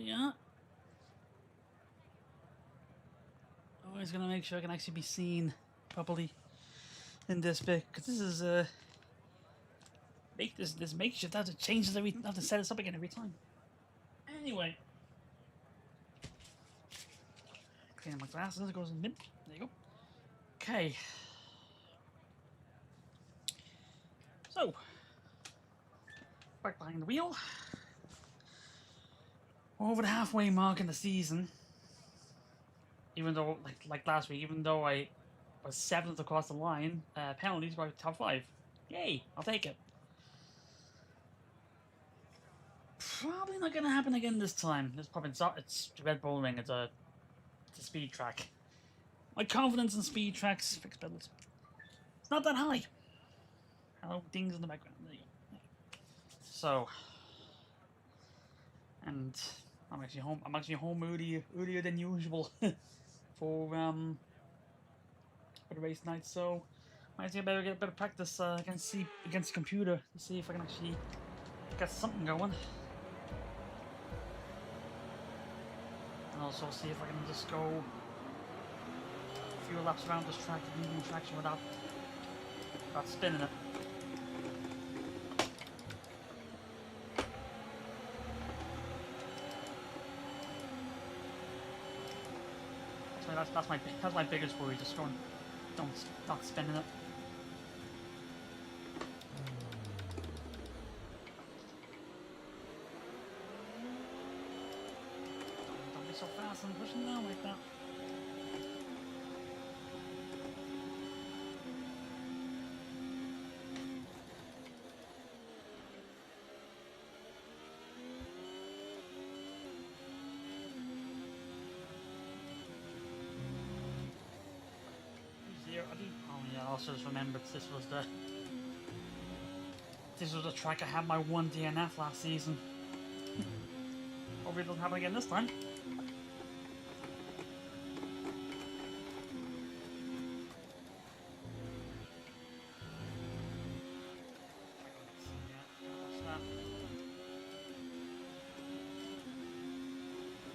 we are. Always gonna make sure I can actually be seen properly in this bit, because this is this makeshift. I have to change this every. I have to set this up again every time. Anyway, clean my glasses. It goes in the bin. There you go. Okay. So, back behind the wheel. We're over the halfway mark in the season. Even though, like last week, even though I was 7th across the line, penalties were top 5. Yay! I'll take it. Probably not gonna happen again this time. It's Red Bull Ring. It's a speed track. My confidence in speed tracks, fixed pedals, it's not that high. Hello, dings in the background. There you go. So, and I'm actually home. I'm actually home earlier than usual for the race night. So, I think I better get a bit of practice against the computer to see if I can actually get something going. And also see if I can just go a few laps around this track and medium traction without spinning it. That's my biggest worry. Just going, not spinning it. Don't be so fast and pushing down like that. Oh yeah, I also just remembered this was the track I had my 1 DNF last season. Hopefully it doesn't happen again this time.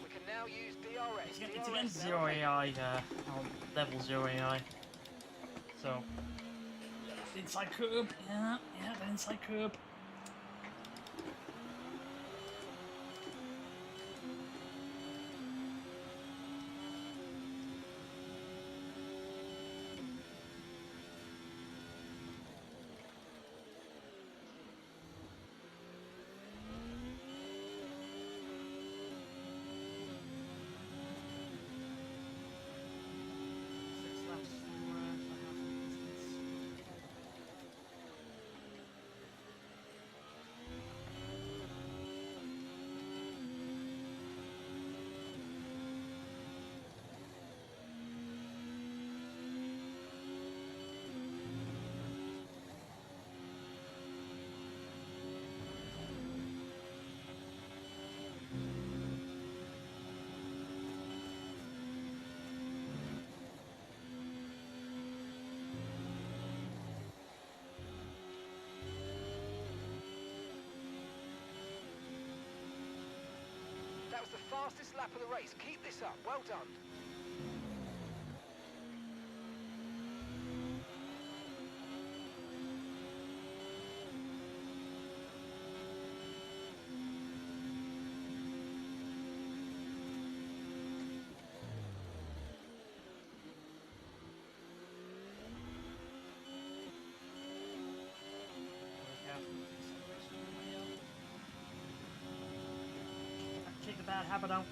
We can now use DRS. It's against 0 AI, level 0 AI. So, inside curb, yeah, the inside curb. That was the fastest lap of the race. Keep this up. Well done. Take the bad habit out.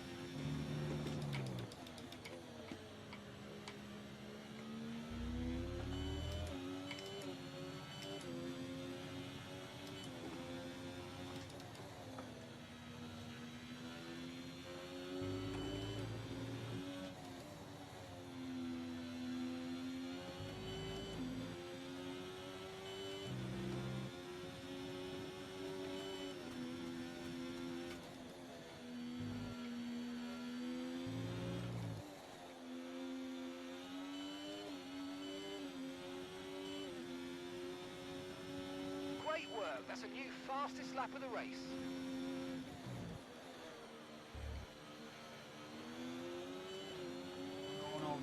Great work. That's a new fastest lap of the race.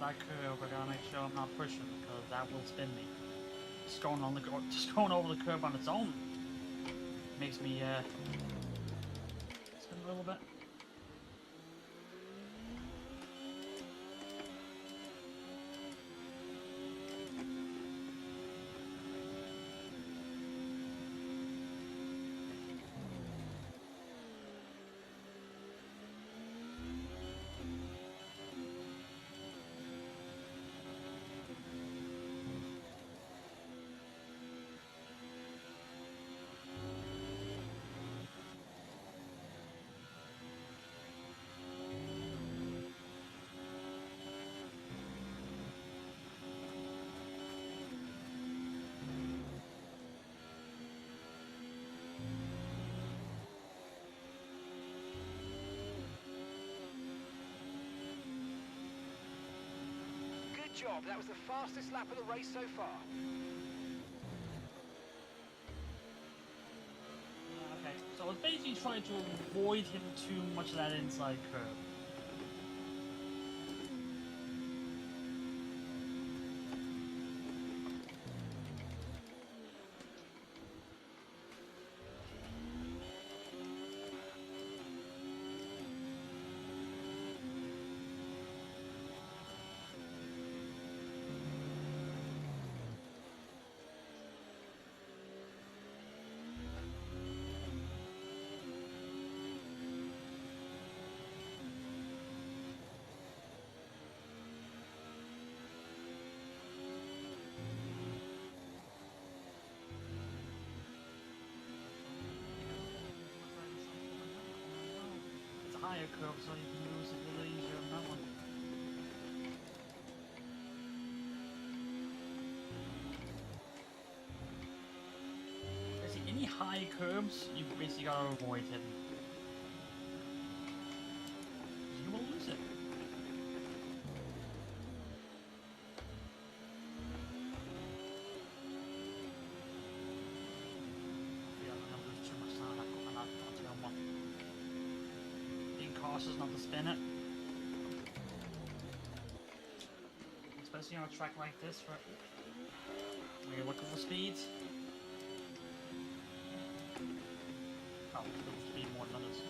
that curve, I gotta make sure I'm not pushing because that will spin me. Just going over the curve on its own makes me spin a little bit. Good job. That was the fastest lap of the race so far. Okay, so I was basically trying to avoid him too much of that inside curve. It's a higher curve, so you can lose it a little easier on that one. Basically, any high curves, you basically gotta avoid hitting. You will lose it. Yeah, I'm not losing too much time on that turn one. Being cautious not to spin it. Especially on a track like this, right? When you're looking for speeds. Oh, little speed more than others.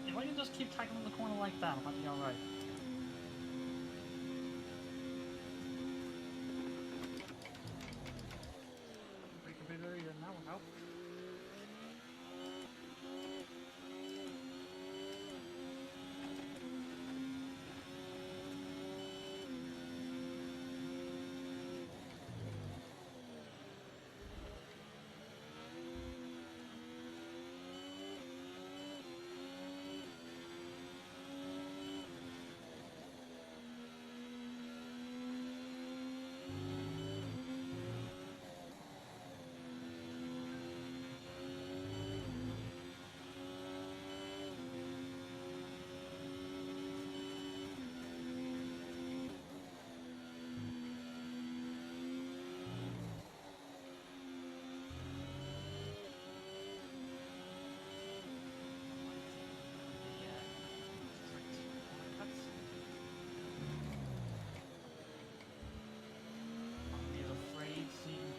If I can just keep tackling the corner like that, I might be alright. Break a bit earlier than that would help.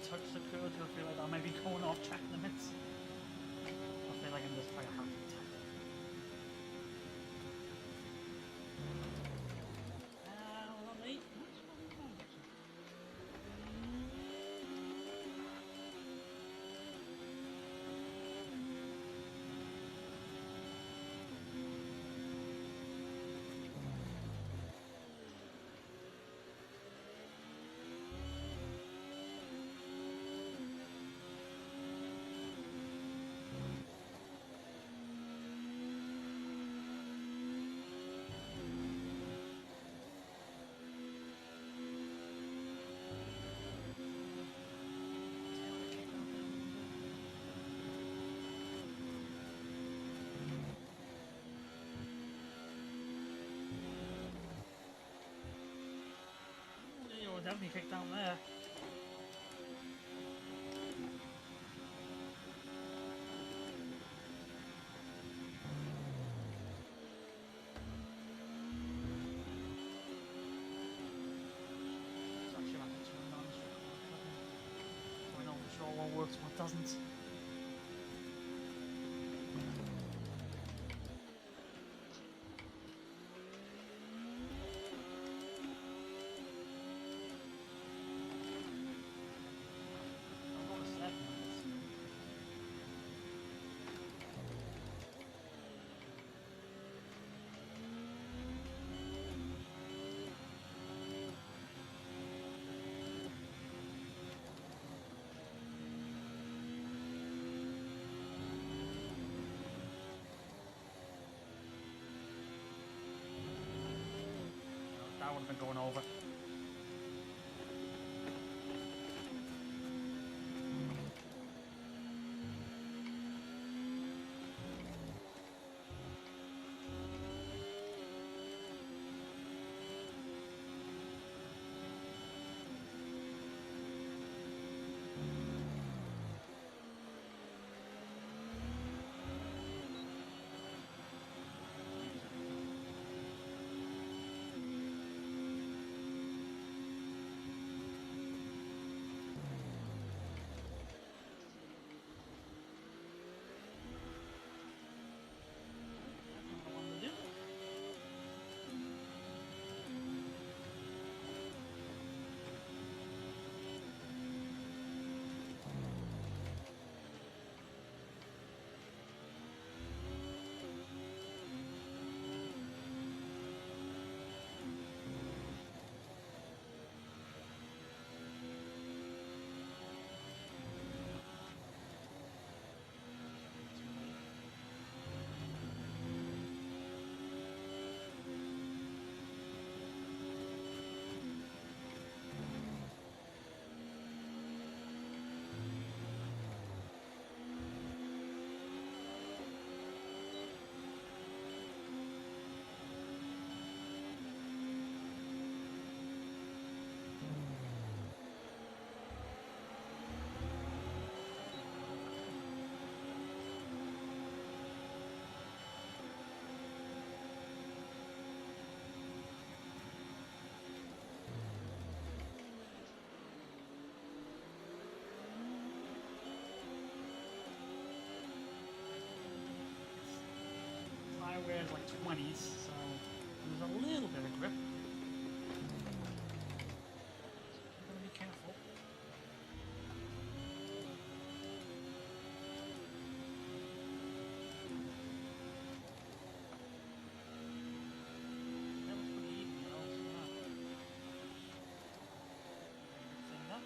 Touch the curve, I feel like I might be going off track limits. I feel like I'm just trying to have to attack. Not late. definitely kicked down there. It's actually about to turn on, so I know for sure what works and what doesn't. That would have been going over. I wear like 20s, so there's a little bit of grip. I'm gonna be careful. That was pretty easy, you know, so not. Thing up.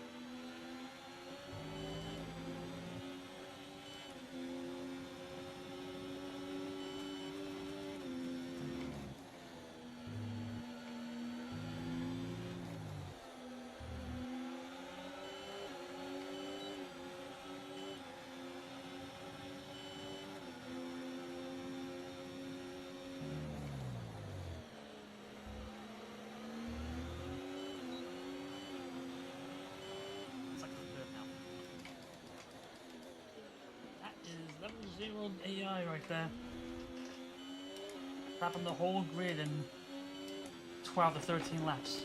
It's like good now. That is level 0 AI right there. Tapping the whole grid in 12 to 13 laps.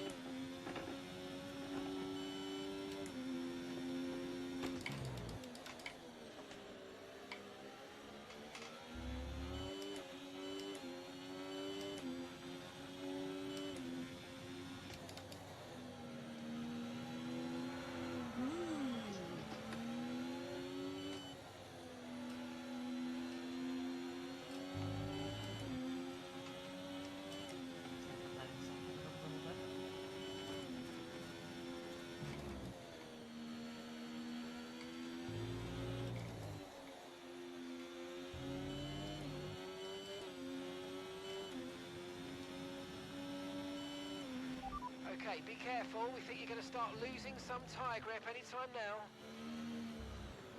Okay, be careful. We think you're going to start losing some tyre grip anytime now.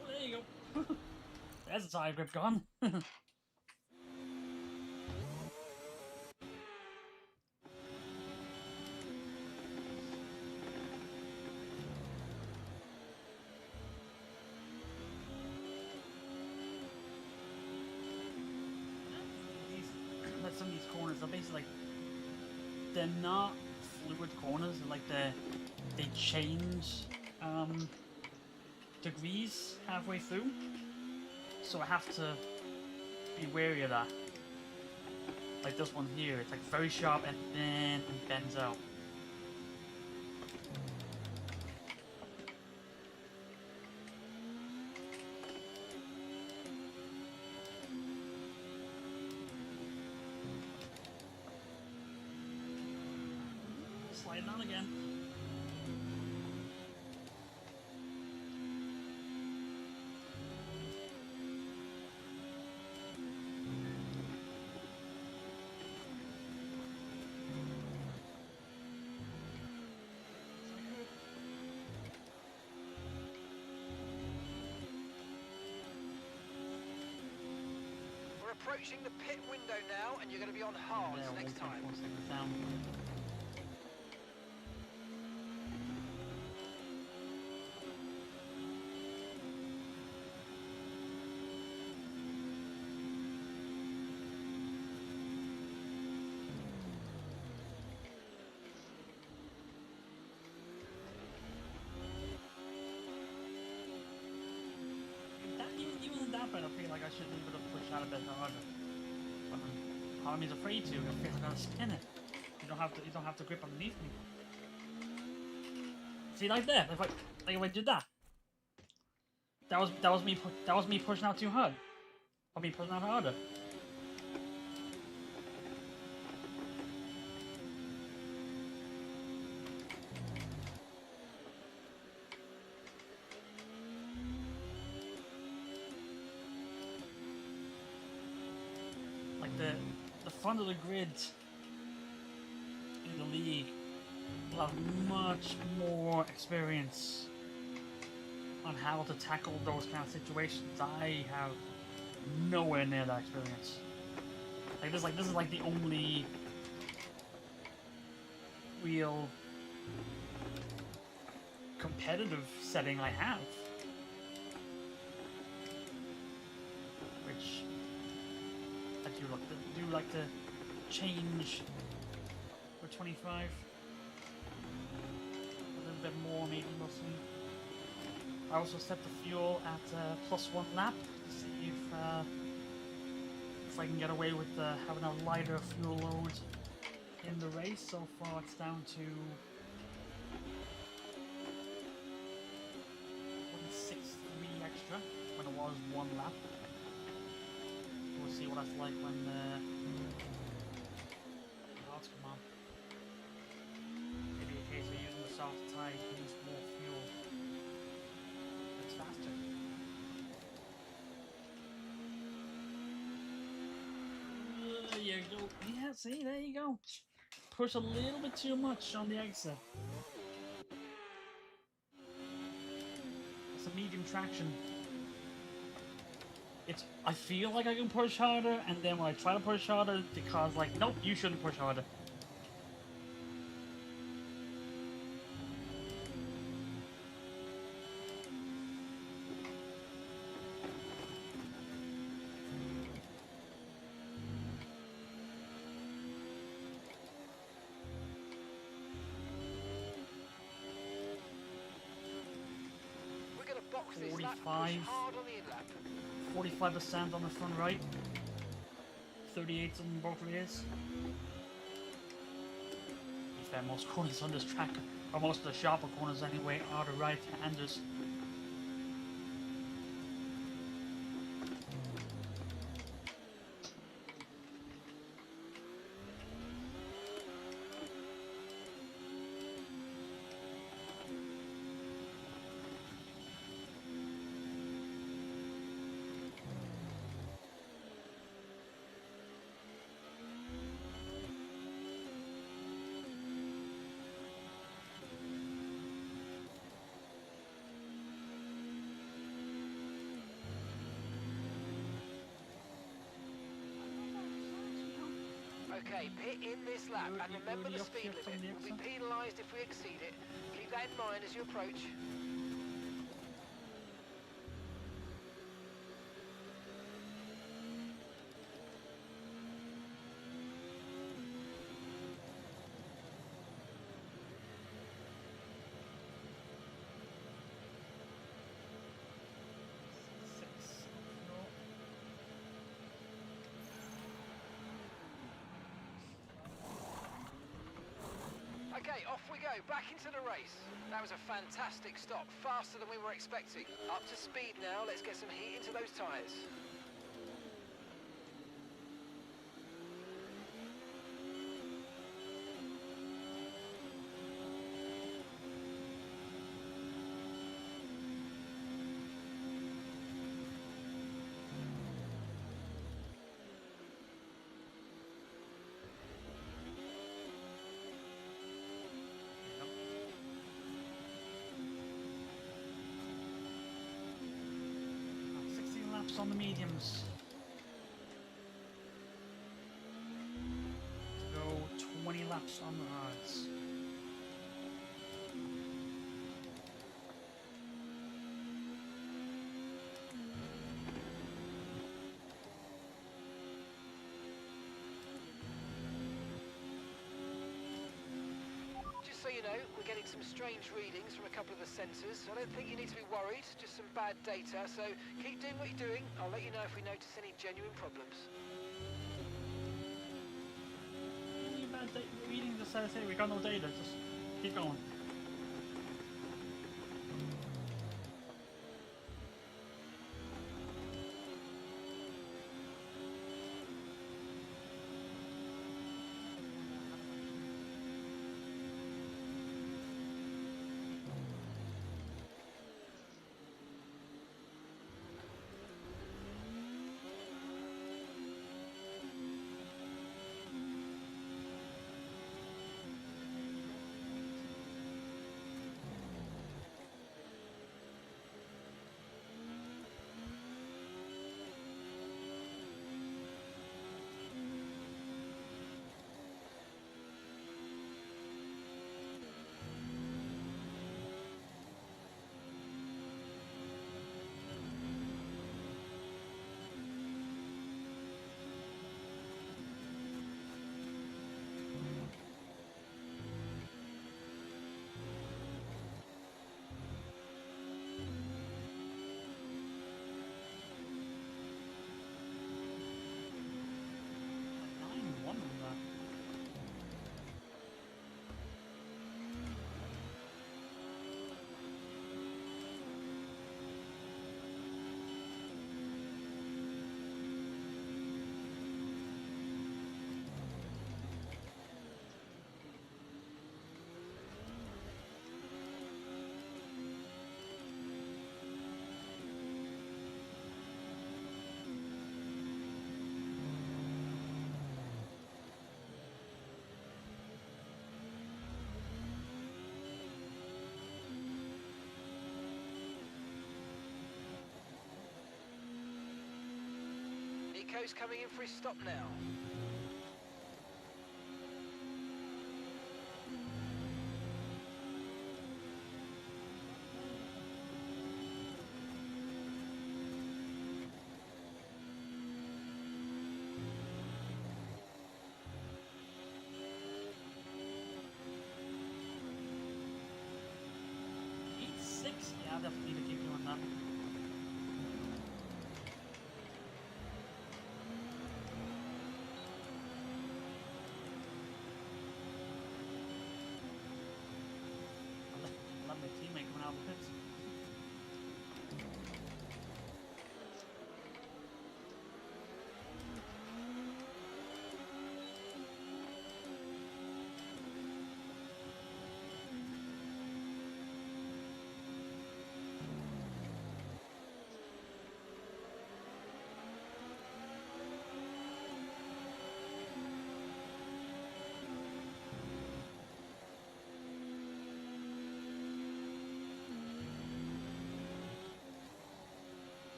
Well, there you go. There's a tire grip gone. corners are basically like, they're not fluid corners. They're like they change degrees halfway through. So I have to be wary of that. Like this one here, it's like very sharp and then it bends out. Sliding on again. We're approaching the pit window now, and you're going to be on hards next time. 4 seconds down. Even in that bit, I feel like I should leave it a push out a bit harder. But part of me's afraid to. I feel like I'm gonna spin it. You don't have to grip underneath me. See, like there, if I did that. That was me pushing out too hard. Or me pushing out harder. Like the front of the grid in the league will have much more experience on how to tackle those kind of situations. I have nowhere near that experience. Like this is like the only real competitive setting I have, which I do like to change for 25. A little bit more, maybe we'll see. I also set the fuel at +1 lap to see if I can get away with having a lighter fuel load in the race. So far it's down to 163 extra when it was 1 lap. We'll see what that's like when the clouds come on. Maybe a case of using the soft tire to use more fuel. It's faster. There you go. Yeah, see, there you go. Push a little bit too much on the exit. It's a medium traction. I feel like I can push harder, and then when I try to push harder, the car's like, nope, you shouldn't push harder. We're going to box this lap and 45. push hard on the in-lap. 45% on the front right, 38 on both rears. To be fair, most corners on this track, or most of the sharper corners anyway, are the right-handers. Okay, pit in this lap, and You're remember the up speed here from limit. the We'll be exit. penalised if we exceed it. Keep that in mind as you approach. Okay, off we go, back into the race. That was a fantastic stop, faster than we were expecting. Up to speed now, let's get some heat into those tyres. On the mediums. To go 20 laps on the hards. Just so you know, we're getting some strange readings from a couple of the sensors. I don't think you need to be worried, just some bad data, so keep doing what you're doing. I'll let you know if we notice any genuine problems. Any bad reading just says, hey, we got no data, just keep going. Nico's coming in for his stop now. Yeah, definitely need to keep doing that. I love my teammate coming out of the pits.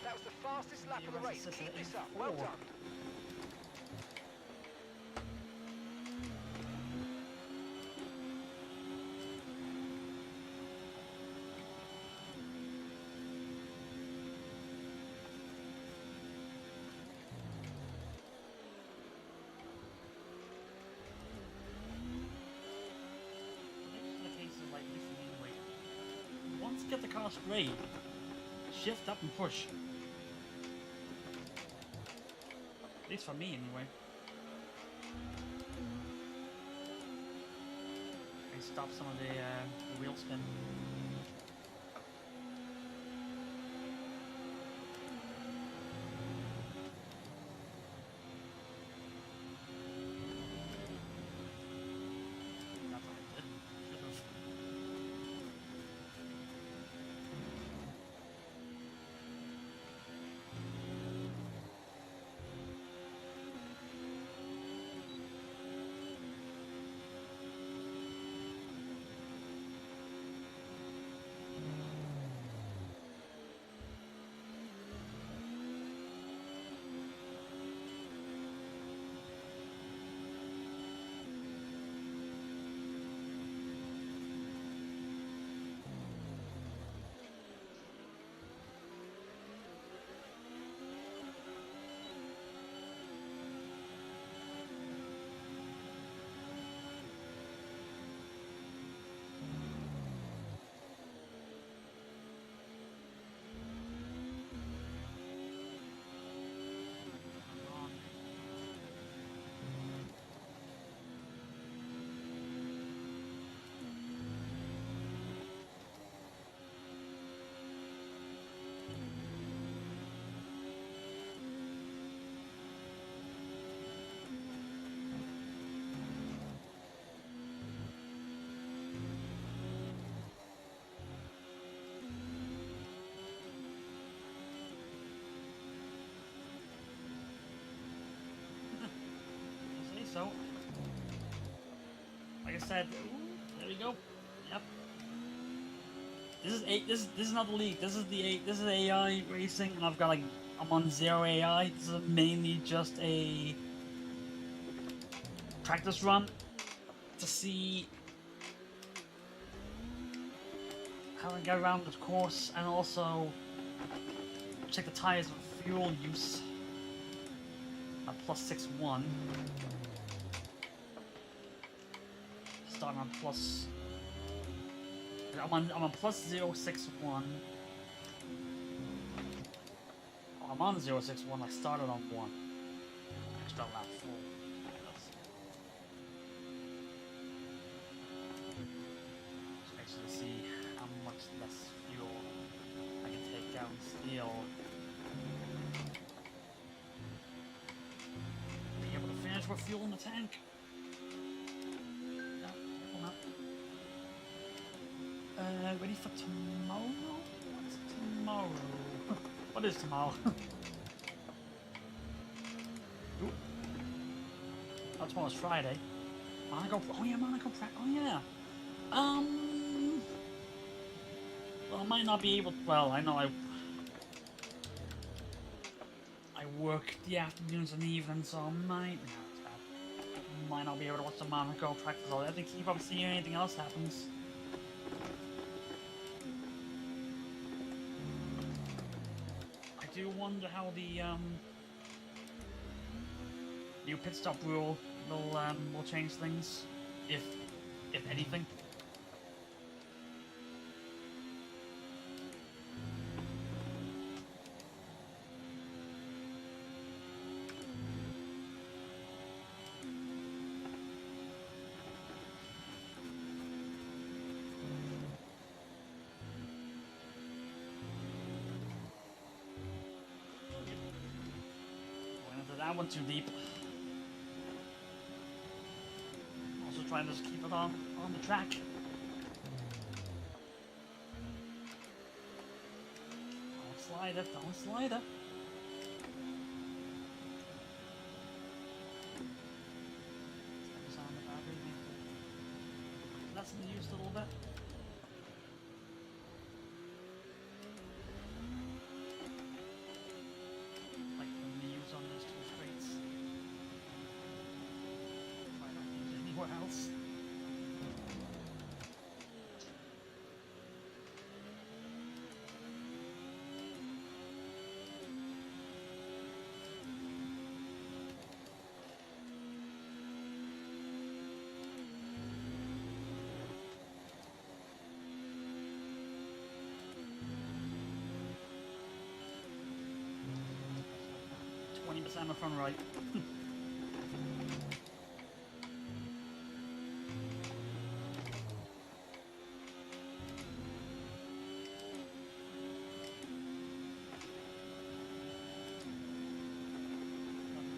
That was the fastest lap of the race. Keep this up. Well done. just get the car straight. Shift up and push. At least for me, anyway. And stop some of the wheel spin. That's what I did. Should've. So, like I said, there we go. Yep. This is not the league. This is AI racing, and I've got like I'm on 0 AI. This is mainly just a practice run to see how I get around the course, and also check the tires with fuel use at +6.1. Starting on plus. I'm on +0.61. Oh, I'm on 0.61. I started on 1. Extra lap full. Just actually see how much less fuel I can take down still. Be able to finish with fuel in the tank. Ready for tomorrow? What's tomorrow? What is tomorrow? Ooh. Oh, tomorrow's Friday. Monaco. Oh yeah, Monaco. Oh yeah. Well, I might not be able. Well, I know I work the afternoons and evenings, so I might. No, it's bad. Might not be able to watch the Monaco practice all day. I think keep up seeing anything else happens. I do wonder how the new pit stop rule will change things, if anything. That one too deep. Also trying to just keep it on the track. Don't slide it, don't slide it. It's on the battery. Lessen the use a little bit. Else. time if I'm right.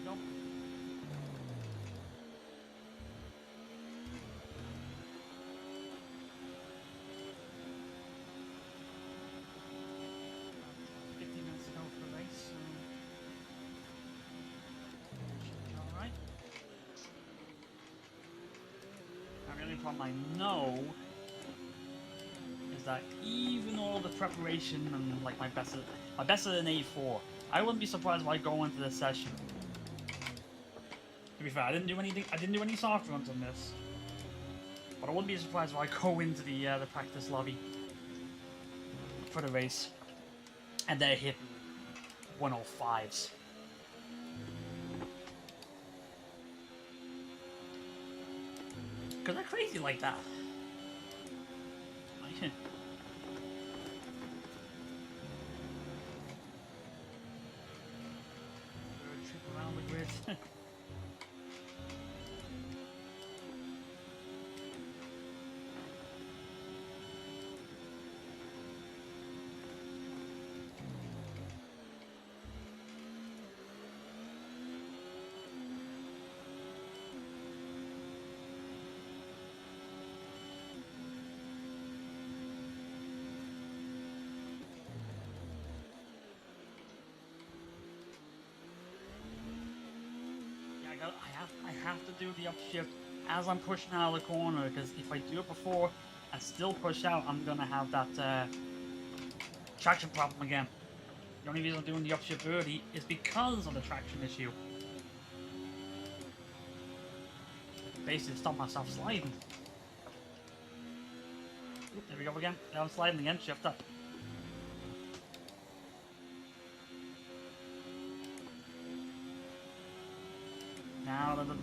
Nope. Problem I know is that even all the preparation and like my best at an A4, I wouldn't be surprised if I go into this session. To be fair, I didn't do any soft runs on this, but I wouldn't be surprised if I go into the practice lobby for the race and they're hitting 105s. Because they're crazy like that. Trip around the grid. I have to do the upshift as I'm pushing out of the corner, because if I do it before and still push out, I'm gonna have that traction problem again. The only reason I'm doing the upshift early is because of the traction issue. Basically, stop myself sliding. Oop, there we go again. Now I'm sliding again. Shift up.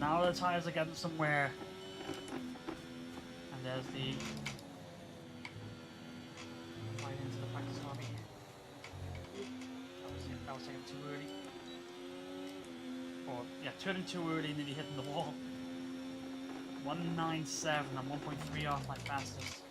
Now the tires are getting somewhere. And there's the right into the practice lobby. That was taking too early. Or yeah, turning too early, nearly hitting the wall. 197. I'm 1.3 off my fastest.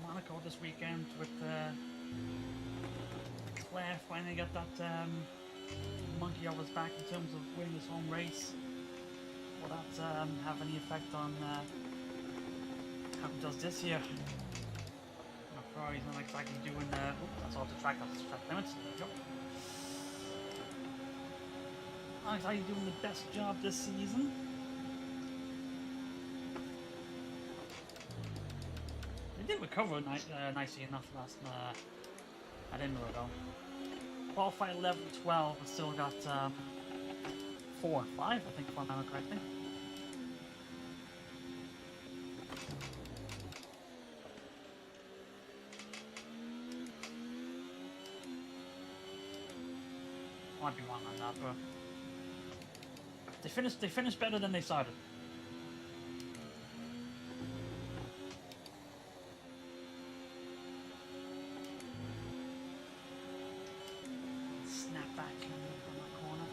Monaco this weekend with Claire finally got that monkey off his back in terms of winning his home race. Will that have any effect on how he does this year? He's not exactly doing that's off the track, that's the track limits. There we go. Not exactly doing the best job this season. They did recover nicely enough last at Edinburgh though. Qualified 11, 12, but still got 4 and 5, I think, if I remember correctly. Might be wrong on that, but they finished better than they started. Snap back in the corner.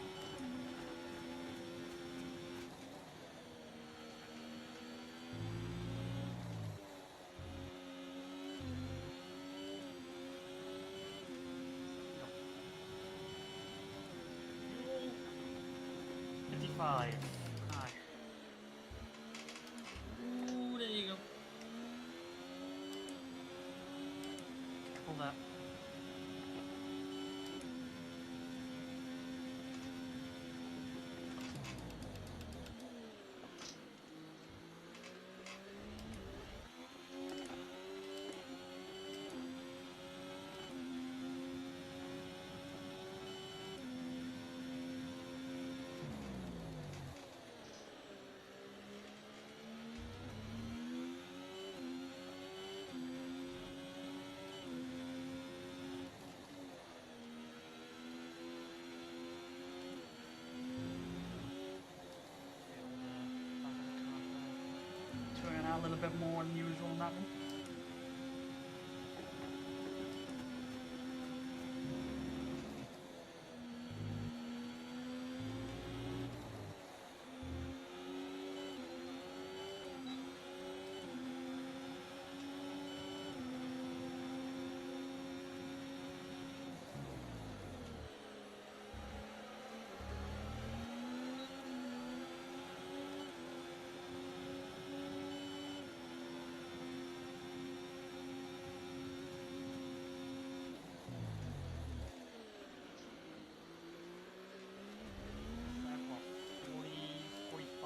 Five. Aye. Ooh, there you go. that. Turning out a little bit more than usual on that one.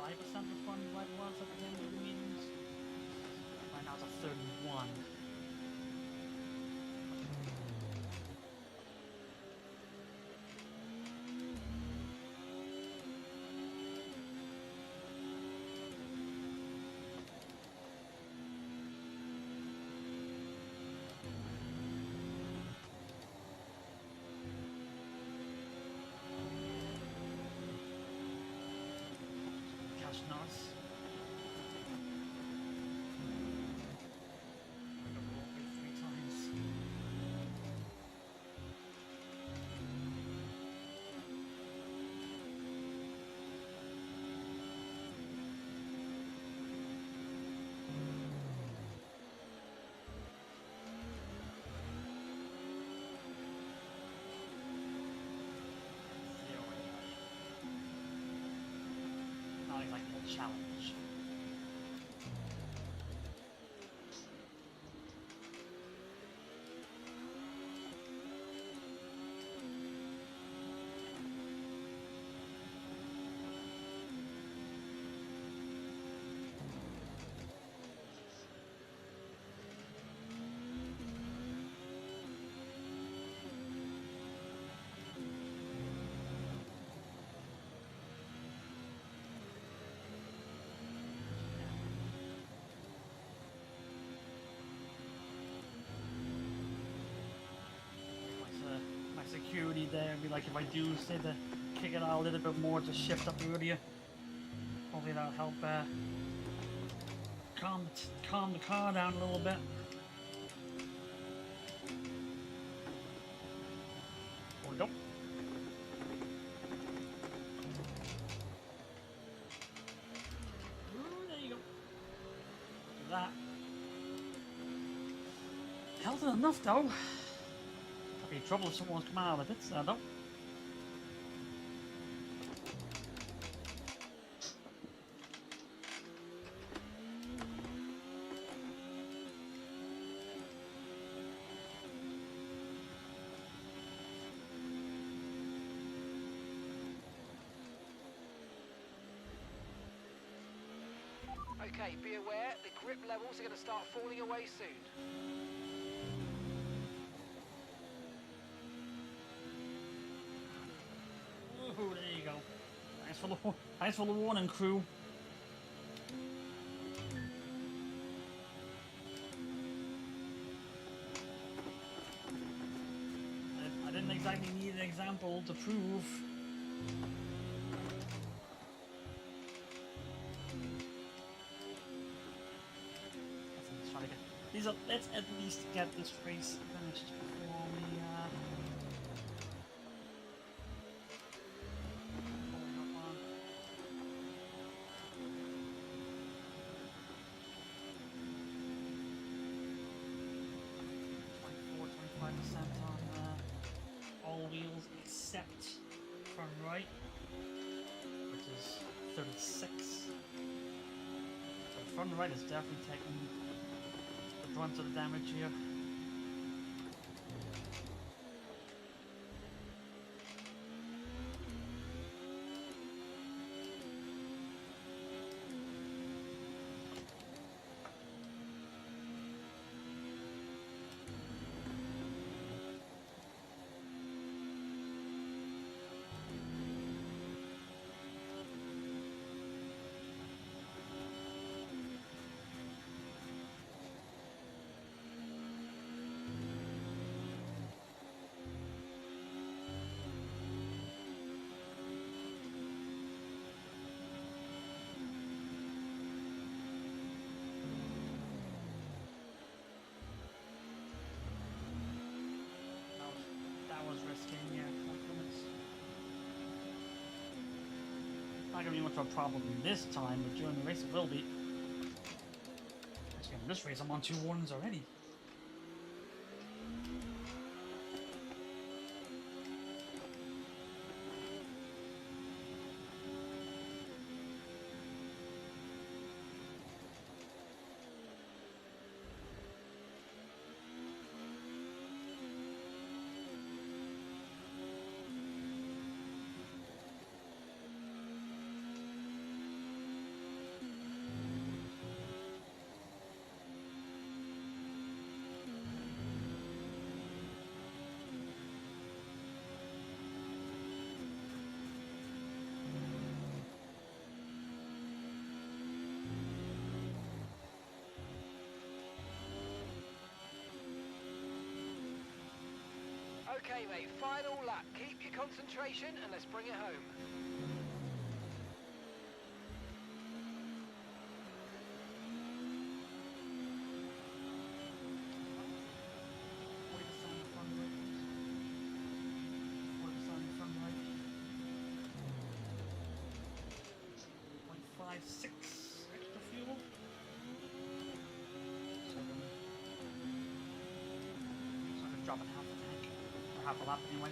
Percent of fun like was at the end of the meetings. Right now it's at 31. Cash nuts. Not exactly a challenge. Security there, be like if I do say to kick it out a little bit more to shift up earlier, hopefully that'll help calm the car down a little bit. There we go. Ooh, there you go. Do that. Held it enough though. Be trouble if someone's come out of it, so though. Okay, be aware, the grip levels are going to start falling away soon. Oh, there you go. Thanks for the warning, crew. I didn't exactly need an example to prove. Let's at least get this race finished before we all wheels except front right, which is 36. So the front right is definitely taking the brunt of the damage here. Not gonna be much of a problem this time, but during the race it will be. Actually, in this race I'm on 2 warnings already. Okay, mate, final lap. Keep your concentration and let's bring it home. Six extra fuel. So I could drop in half a tank, or half a lap anyway.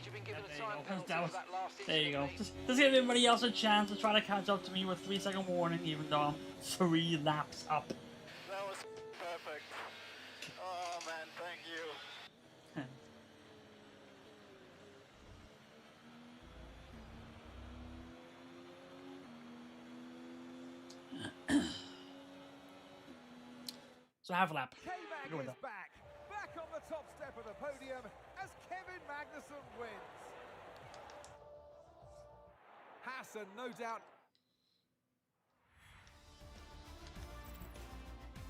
You've been given a time penalty for that last there you go. Just give everybody else a chance to try to catch up to me with 3-second warning, even though I'm 3 laps up. That was perfect. Oh man, thank you. So half a lap. K-Mag is back on the top step of the podium as Kevin Magnussen wins. Hassan, no doubt.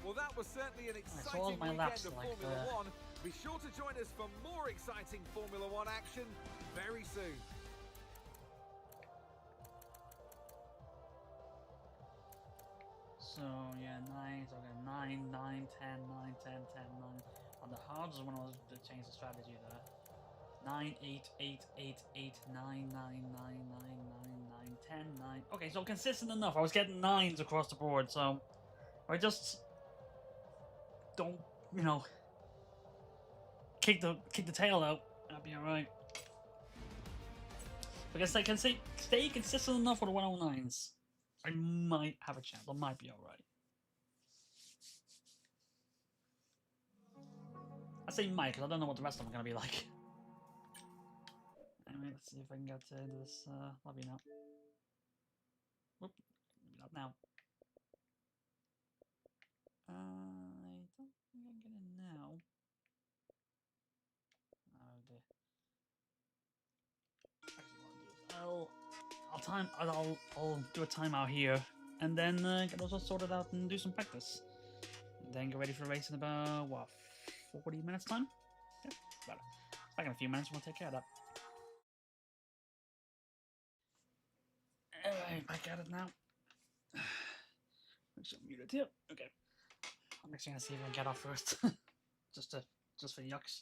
Well, that was certainly an exciting weekend of Formula One. Be sure to join us for more exciting Formula One action very soon. So yeah, 9, so okay, 9, 9, 10, 9, 10, 10, 9. On the hardest one was to change the strategy there. 9, 8, 8, 8, 8, 9, 9, 9, 9, 9, 10, 9. Okay, so consistent enough. I was getting 9s across the board, so I just don't, you know, kick the tail out. That'd be alright. I guess I can say stay consistent enough with the 109s. I might have a chance. I might be alright. I say might because I don't know what the rest of them are going to be like. Anyway, let's see if I can get into this lobby now. Whoop, maybe not now. I don't think I can get in now. Oh dear. Actually, what I'll do a timeout here, and then get those all sorted out and do some practice. And then get ready for the race in about what 40 minutes time. Yeah, about it. Back in a few minutes, we'll take care of that. Alright, back at it now. Make sure I'm muted here. Okay. I'm actually gonna see if I can get off first. just for the yucks.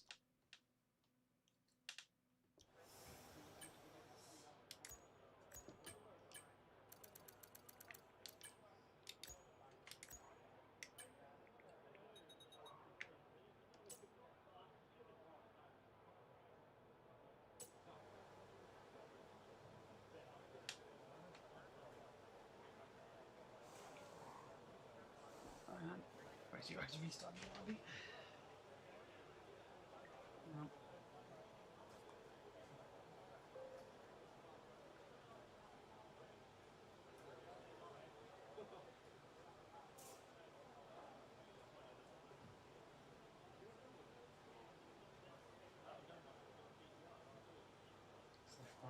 Where's you actually restarting the lobby? No.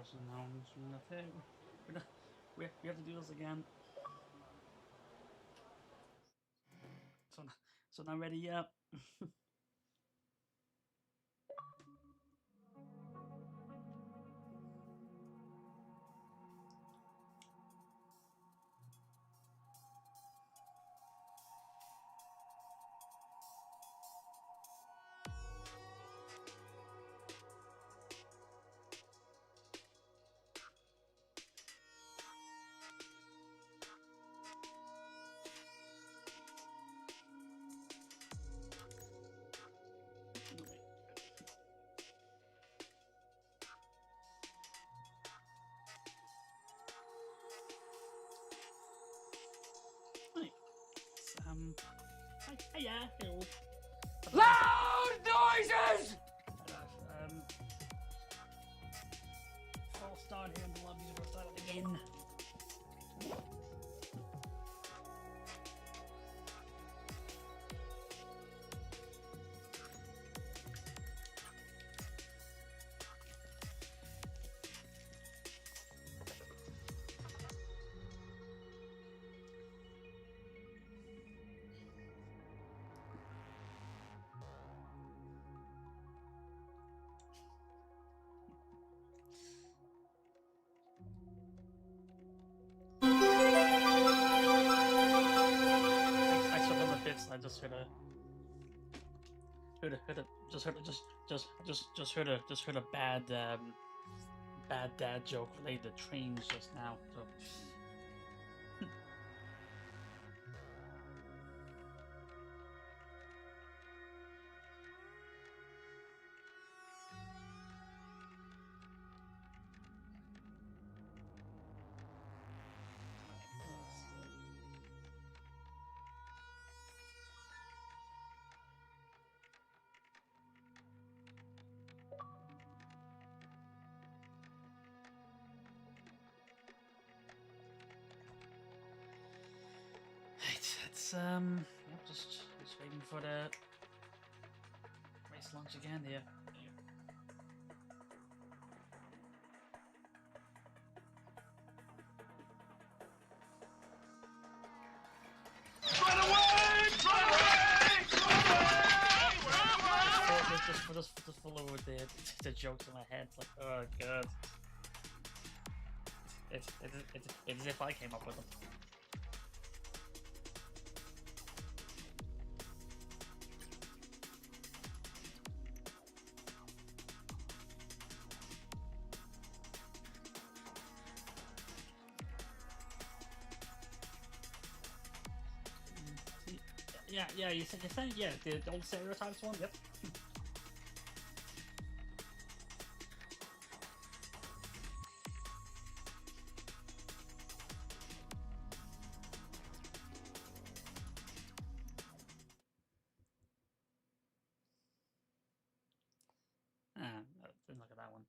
person now. We have to do this again. So not ready yet. Right. Hiya, hello. Loud noises! False start here in the lobby, we'll start it again. I saw the bits and I just heard a bad dad joke related to trains just now. So. It's just waiting for the race launch again here. Just full over the jokes in my head. Like, oh god, it's as if I came up with them. Yeah, you said yeah, the old stereotypes one, yep. Didn't look at that one.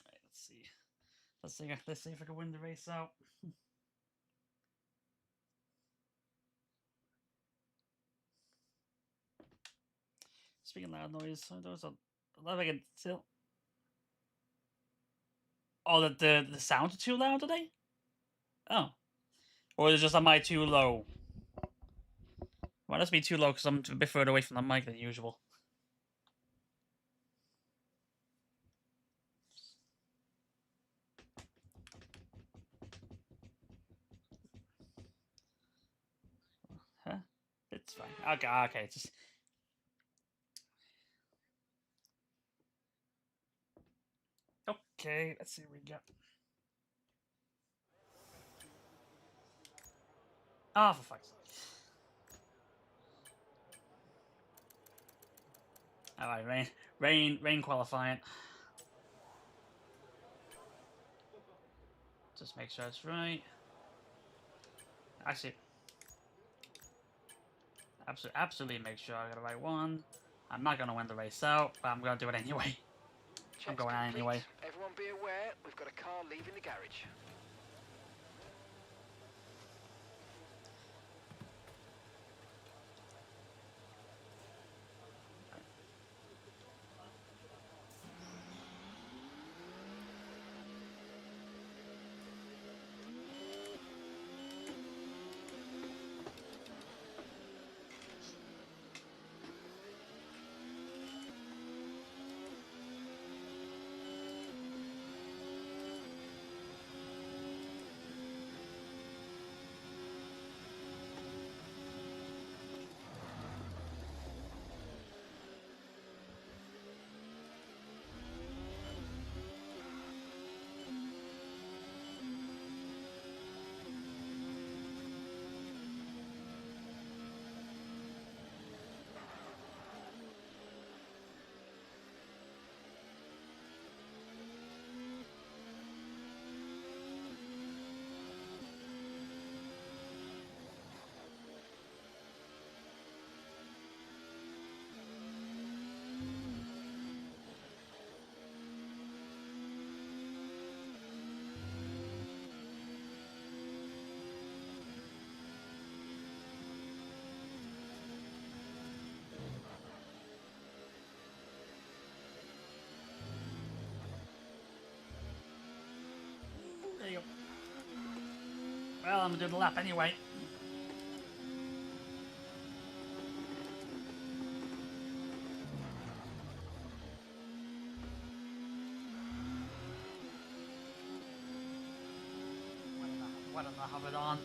Alright, let's see. Let's see if I can win the race out. Speaking of loud noise, there was a lot I can still. Oh, the sounds are too loud today? Oh. Or is it just am I too low? Well, must be too low because I'm a bit further away from the mic than usual. Huh? It's fine. Okay, it's just. Okay, let's see what we got. Ah, for fuck's sake. Alright, rain qualifying. Just make sure it's right. Actually, absolutely make sure I got the right one. I'm not gonna win the race out, but I'm gonna do it anyway. I'm going out anyway. Everyone be aware, we've got a car leaving the garage. Well, I'm gonna do the lap anyway. Why don't I have it on?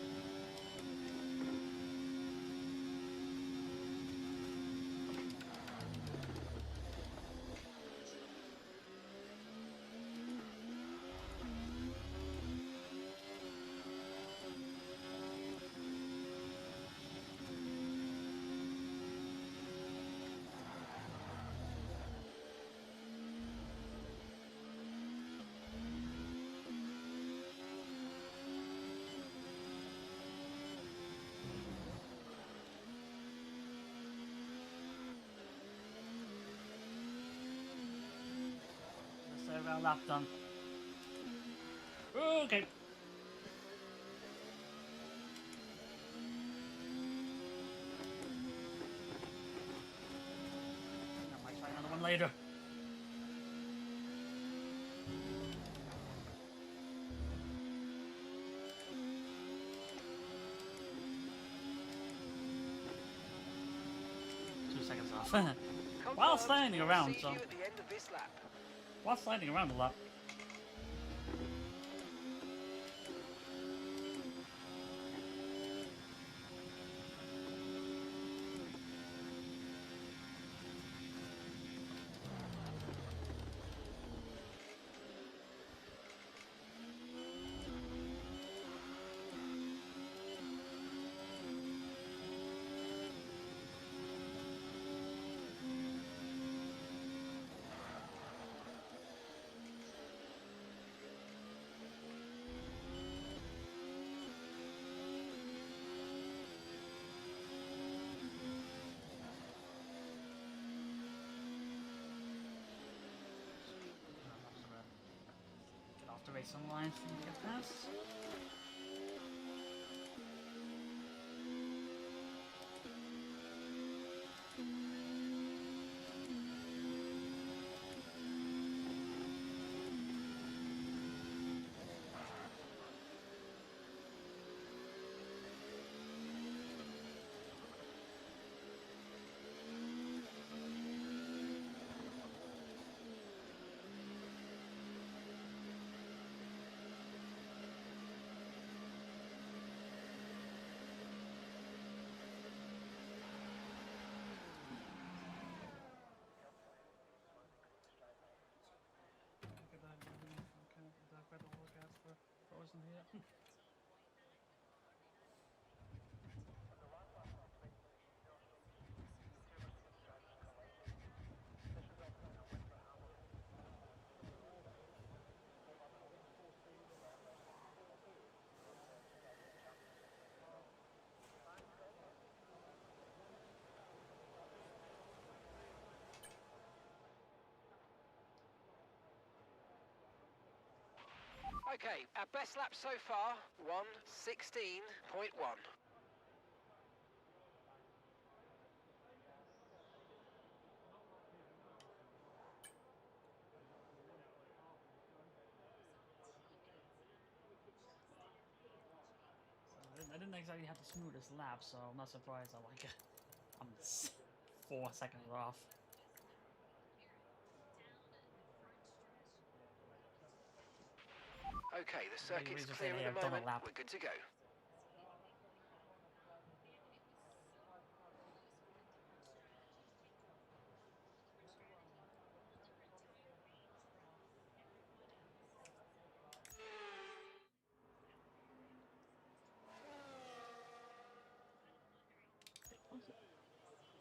Let's have our lap done. Okay. I might try another one later. Seconds off. While standing around, so. At the end of this lap. While sliding around a lot. Get off the racing line for me to get past. Frozen here. Okay, our best lap so far, 1:16.1. I didn't exactly have the smoothest lap, so I'm not surprised. I'm 4 seconds off. Okay, the circuit's Just clear say, hey, at the I've done a moment. lap. We're good to go.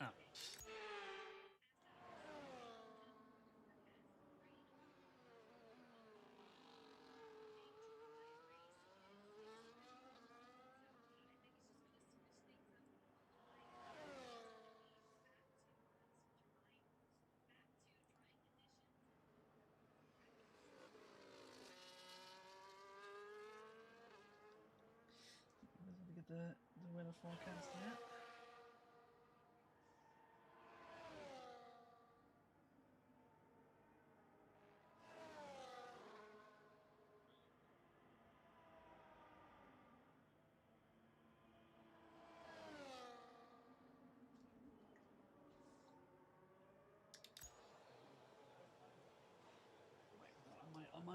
Oh. Let's get the weather forecast here.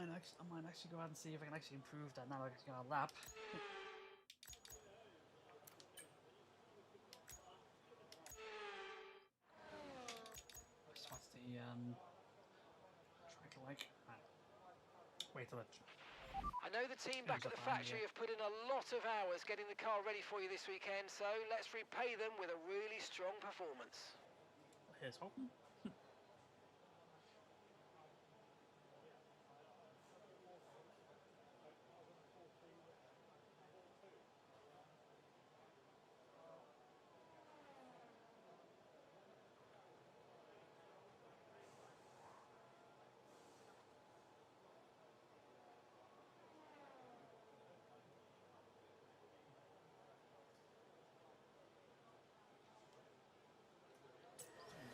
might actually go out and see if I can actually improve that now that I got a lap. What's the track like? Wait till it. I know the team back at the factory have put in a lot of hours getting the car ready for you this weekend, so let's repay them with a really strong performance. Here's hoping.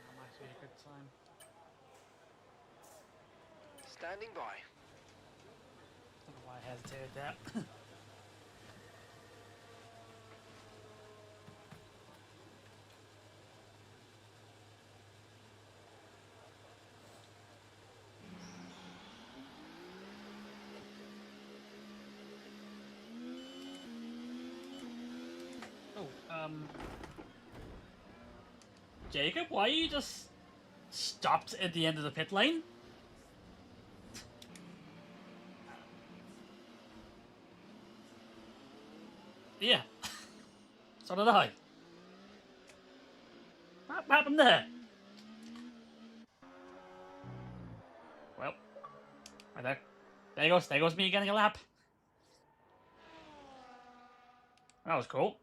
That might be a good time. Standing by. Don't know why I hesitated there. Jacob, why you just stopped at the end of the pit lane? Yeah. So did I. What happened there? Well, right there. There goes me getting a lap. That was cool.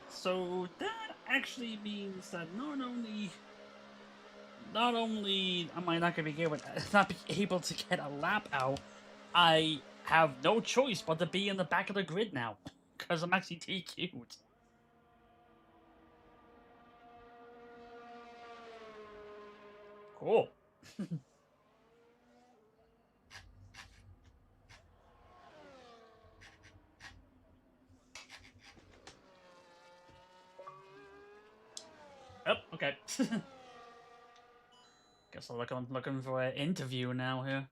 So that actually means that not only am I not going to be able to get a lap out, I have no choice but to be in the back of the grid now because I'm actually DQ'd. Cool. Oh, okay. Guess I'm looking for an interview now here.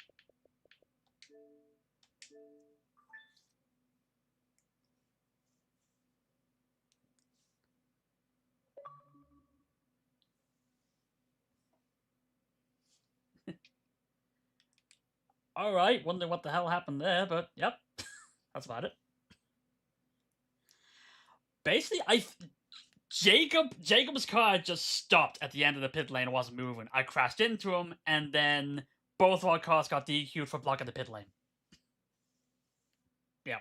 Alright, wondering what the hell happened there, but yep, that's about it. Basically, Jacob's car just stopped at the end of the pit lane and wasn't moving. I crashed into him, and then both of our cars got DQ'd for blocking the pit lane. Yeah.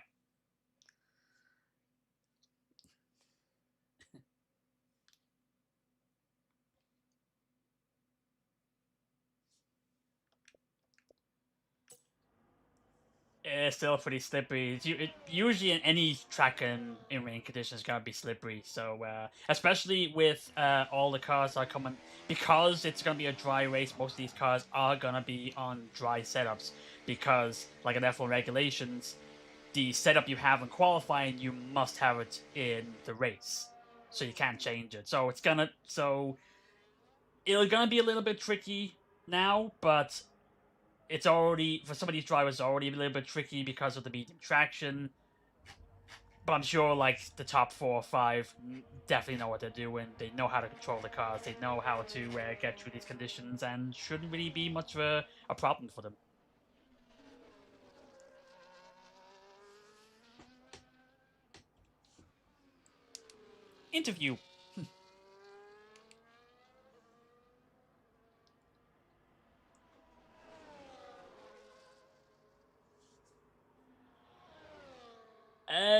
It's still pretty slippery. Usually in any track in rain conditions, it's gonna be slippery. So especially with all the cars that are coming, because it's gonna be a dry race. Most of these cars are gonna be on dry setups because, like in F1 regulations, the setup you have in qualifying, you must have it in the race, so you can't change it. So it's gonna be a little bit tricky now, but it's already, for some of these drivers, already a little bit tricky because of the medium traction. But I'm sure, like, the top 4 or 5 definitely know what they're doing. They know how to control the cars. They know how to get through these conditions, and shouldn't really be much of a problem for them. Interview.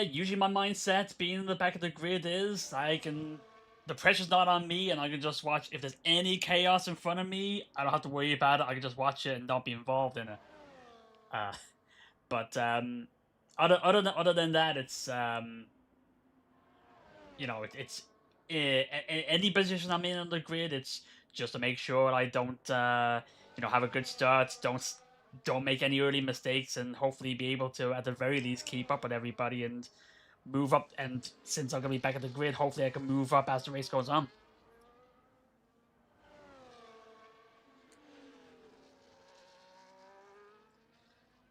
Usually my mindset being in the back of the grid is the pressure's not on me, and I can just watch. If there's any chaos in front of me, I don't have to worry about it. I can just watch it and not be involved in it. But other than that, it's it's any position I'm in on the grid. It's just to make sure I don't, you know, have a good start, don't make any early mistakes, and hopefully be able to, at the very least, keep up with everybody and move up. And since I'm gonna be back at the grid, hopefully I can move up as the race goes on.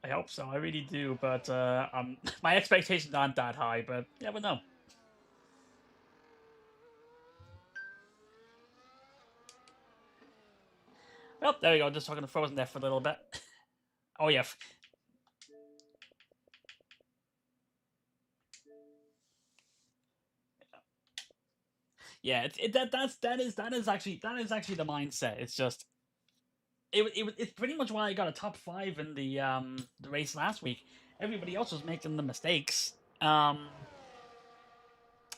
I hope so. I really do, but my expectations aren't that high. But you never know. Well, there we go. Just talking to Frozen there for a little bit. Oh yeah. Yeah, that is actually the mindset. It's just it's pretty much why I got a top 5 in the race last week. Everybody else was making the mistakes, and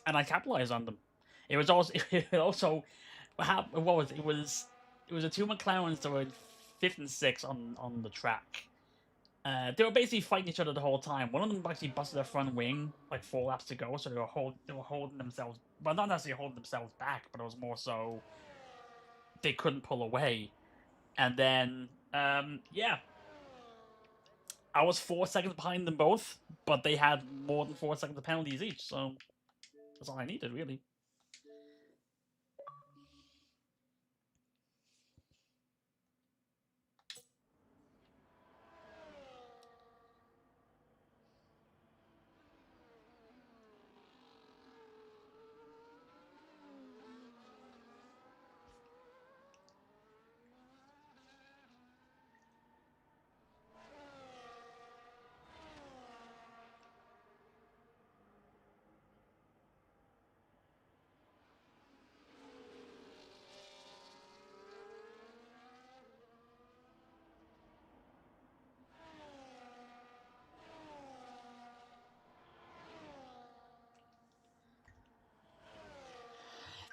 I capitalized on them. It was also what was it? It was the two McLarens that were in 5th and 6th on the track. They were basically fighting each other the whole time. One of them actually busted their front wing like 4 laps to go, so they were holding themselves, well, not necessarily holding themselves back, but it was more so they couldn't pull away. And then, yeah, I was 4 seconds behind them both, but they had more than 4 seconds of penalties each, so that's all I needed, really.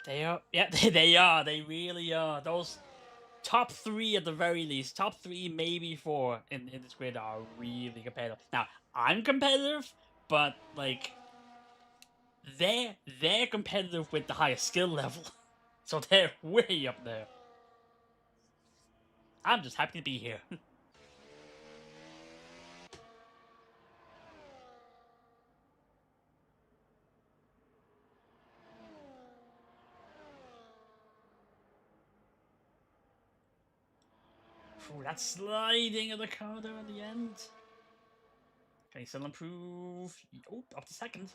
They are, yeah, they are. They really are. Those top 3 at the very least, top 3, maybe 4 in this grid are really competitive. Now, I'm competitive, but like they're competitive with the highest skill level, so they're way up there. I'm just happy to be here. Ooh, that sliding of the car there at the end. Can he still improve? Oh, up to 2nd.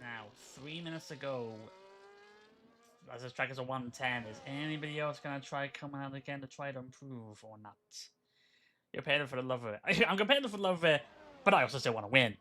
Now, 3 minutes to go. As this track is a 110, is anybody else going to try coming out again to try to improve or not? You're competitive for the love of it. I'm competitive for the love of it, but I also still want to win.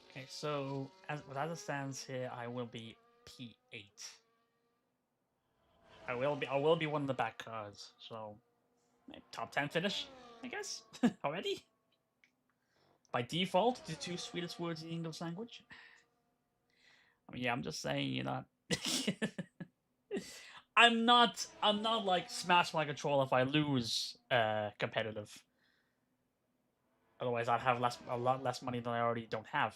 Okay, so as it stands here, I will be P8. I will be one of the back cars, so top 10 finish, I guess. Already? By default, the 2 sweetest words in the English language. I mean, yeah, I'm just saying, you know. I'm not like smash my control if I lose competitive. Otherwise, I'd have a lot less money than I already don't have.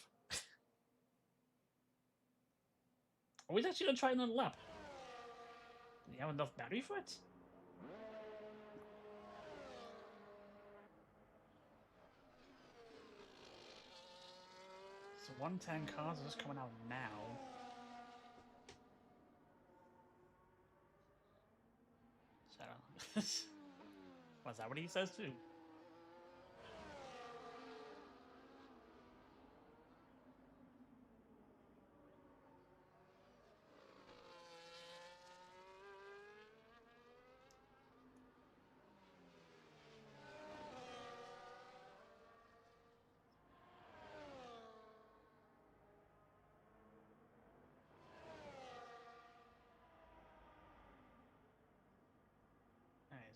Are we actually gonna try another lap? Do you have enough battery for it? So 110 cars are just coming out now. So, was that what he says too?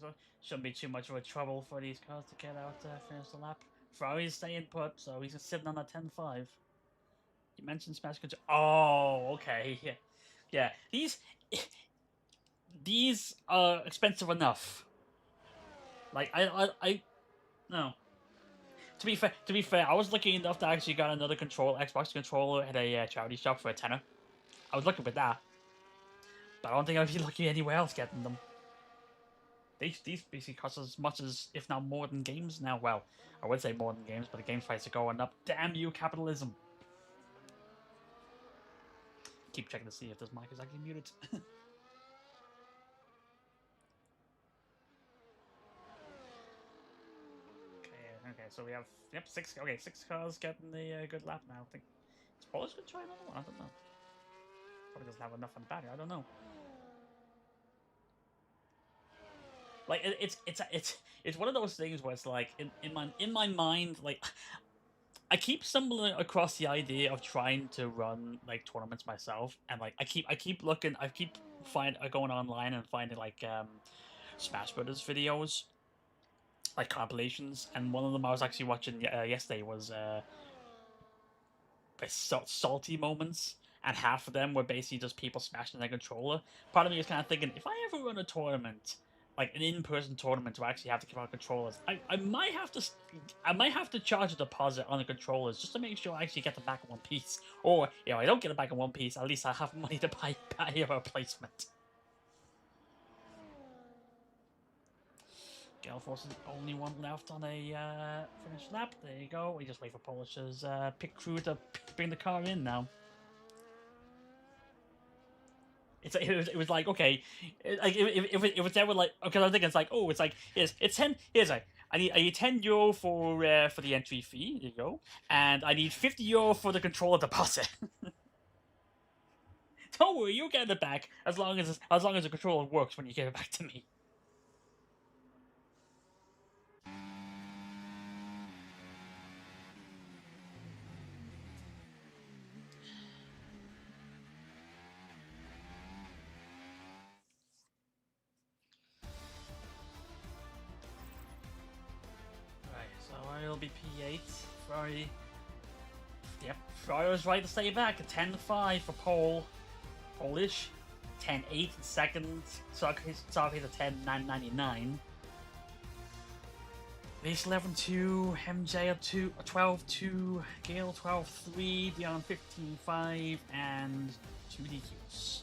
So shouldn't be too much of a trouble for these cars to get out finish the lap. Ferrari's staying put, so he's just sitting on a 10-5. You mentioned Smash Control. Oh, okay. Yeah, yeah. These are expensive enough. Like I no. To be fair, I was lucky enough to actually get another Xbox controller at a charity shop for a tenner. I was lucky with that, but I don't think I'd be lucky anywhere else getting them. These basically cost as much as, if not more than games now. Well, I would say more than games, but the game prices are going up. Damn you, capitalism! Keep checking to see if this mic is actually muted. Okay, so we have, yep, six cars getting the good lap now. I think is Polish gonna try another one? I don't know. Probably doesn't have enough on the battery. I don't know. Like it's one of those things where it's like in my mind, like I keep stumbling across the idea of trying to run like tournaments myself, and like I keep looking, going online and finding like Smash Brothers videos, like compilations, and one of them I was actually watching yesterday was salty moments, and half of them were basically just people smashing their controller. Part of me is kind of thinking, if I ever run a tournament, like an in-person tournament, to actually have to give out controllers, I might have to charge a deposit on the controllers just to make sure I actually get them back in one piece. Or I don't get it back in one piece, at least I have money to buy a replacement. Gale Force is the only one left on a finished lap. There you go. We just wait for Polish's pit crew to bring the car in now. It was like, okay, like if it's ever like, okay, I'm thinking it's like, oh, it's like it's 10. Here's like I need €10 for the entry fee. There you go, and I need €50 for the controller deposit. Don't worry, you'll get it back as long as the controller works when you give it back to me. Right, so I'll be P8. Ferrari. Yep, Ferrari was right to stay back. A 10-5 for Polish. 10-8 in second. Sorry, the 10-9.99. Base 11-2, MJ up 12-2, Gale 12-3, Dion 15-5, and 2 DQs.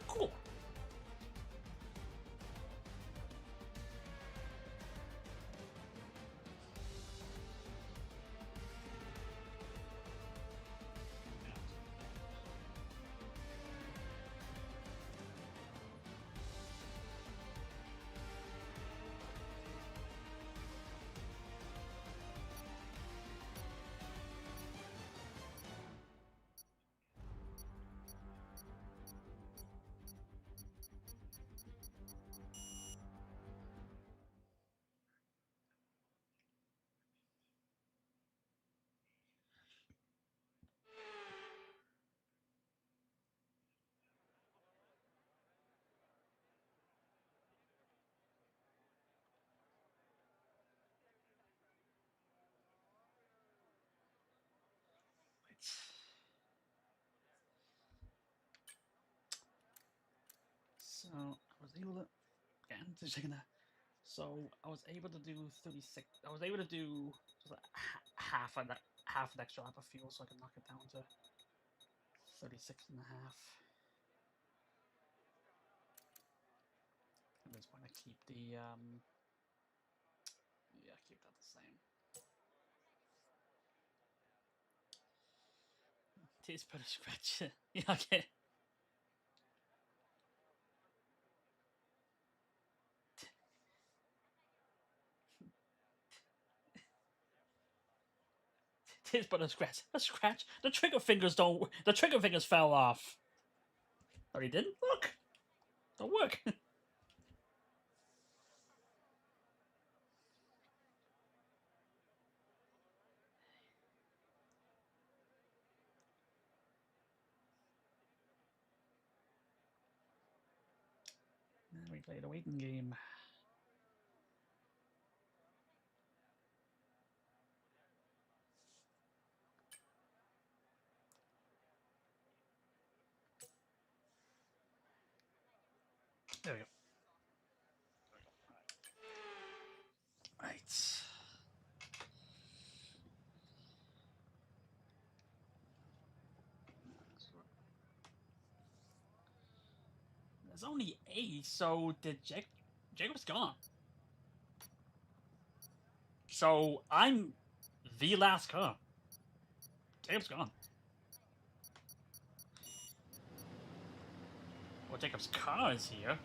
Cool. So I was able to So I was able to do 36. I was able to do half an extra lap of fuel, so I can knock it down to 36 and a half. And just want to keep the keep that the same. Tis pretty scratch. Yeah, okay. Tis but a scratch. A scratch. The trigger fingers don't. The trigger fingers fell off. Oh, he didn't. Look. Don't work. And we played a waiting game. There we go. Right. There's only 8, so Jacob's gone. So I'm the last car. Jacob's gone. Well, Jacob's car is here.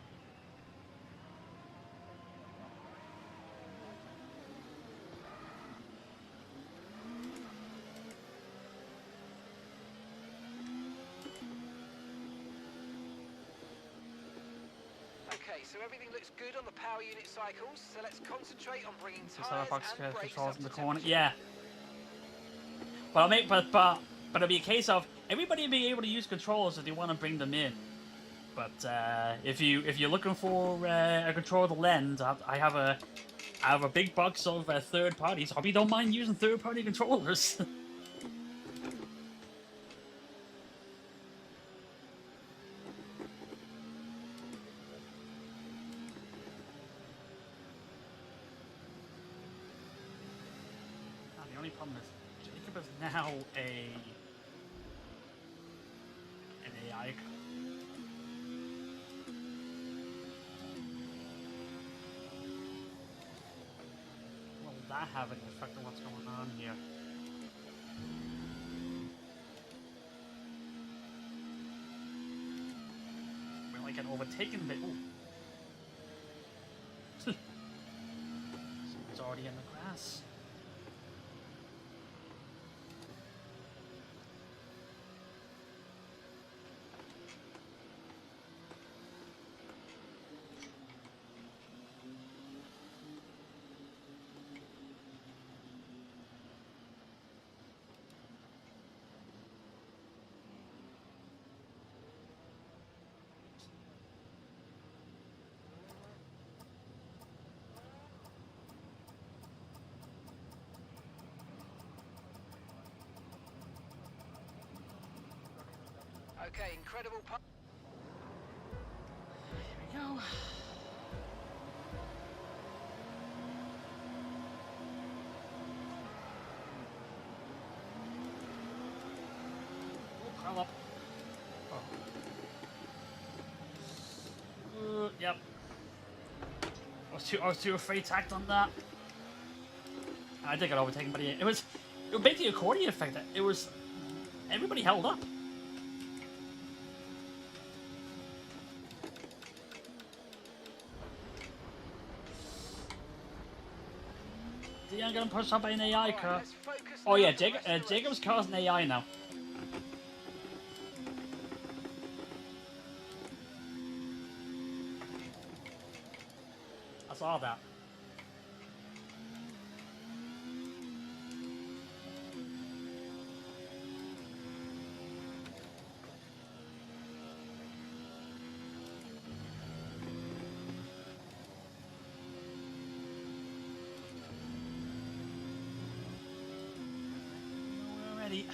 Okay, so everything looks good on the power unit cycles, so let's concentrate on bringing Just tyres box and brakes controls up in the to corner. temperature. Yeah. But I'll make but it'll be a case of everybody being able to use controls if they want to bring them in. But if you're looking for a control of the lens, I have a big box of third parties. Hope you don't mind using third party controllers. The only problem is Jacob is now an AI. Will that have any effect on what's going on here? Will I get overtaken? But it's already in the grass. Okay, incredible. Here we go. Oh, pile up. Oh. Yep. I was too afraid to act on that. I did get overtaken, but yeah, it was basically a accordion effect. It was everybody held up. Yeah, I'm gonna push up by an AI car. Let's focus Oh now yeah, on the rest of the Jacob's race. car's an AI now. I saw that. We're ready.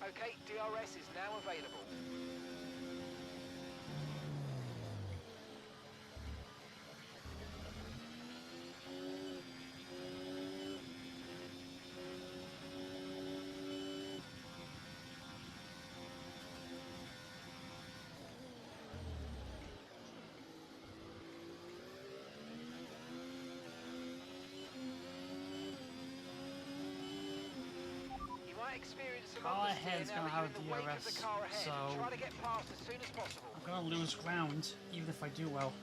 Okay, DRS is now available. You might experience some Car understeer ahead's now gonna that have you're in a the wake of DRS, the car ahead. so Try to get past as soon as possible. I'm gonna lose ground, even if I do well.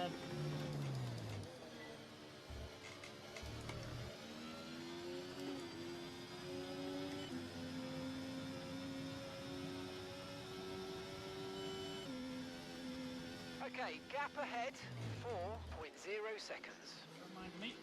ahead. Okay, gap ahead, 4.0 seconds. Don't mind me.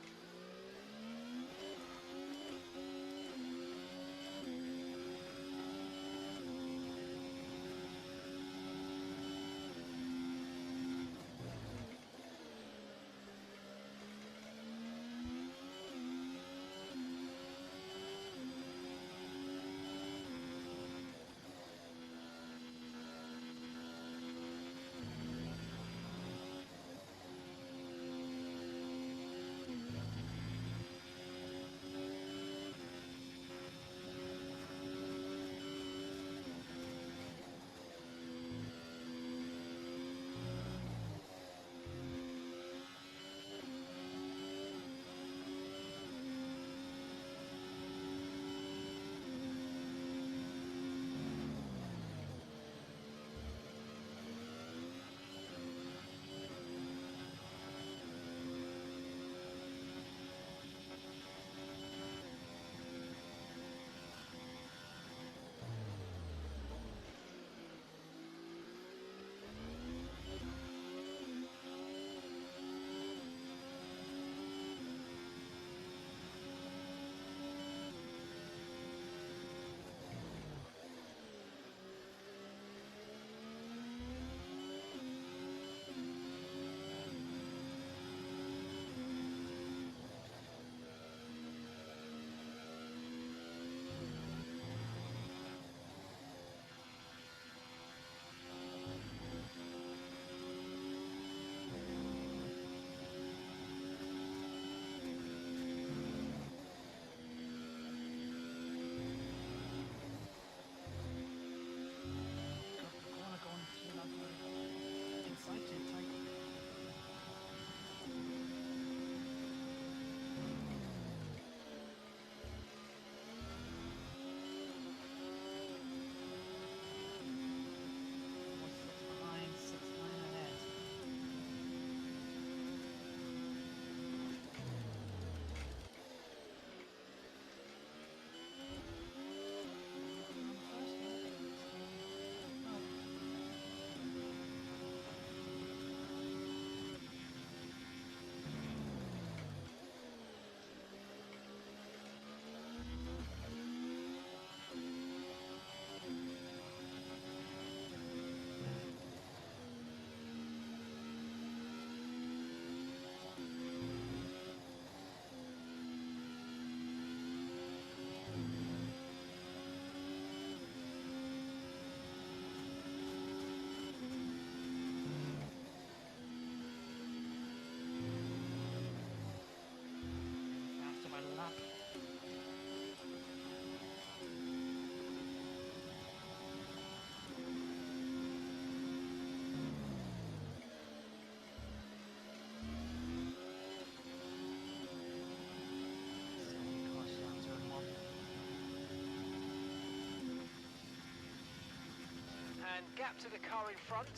And gap to the car in front,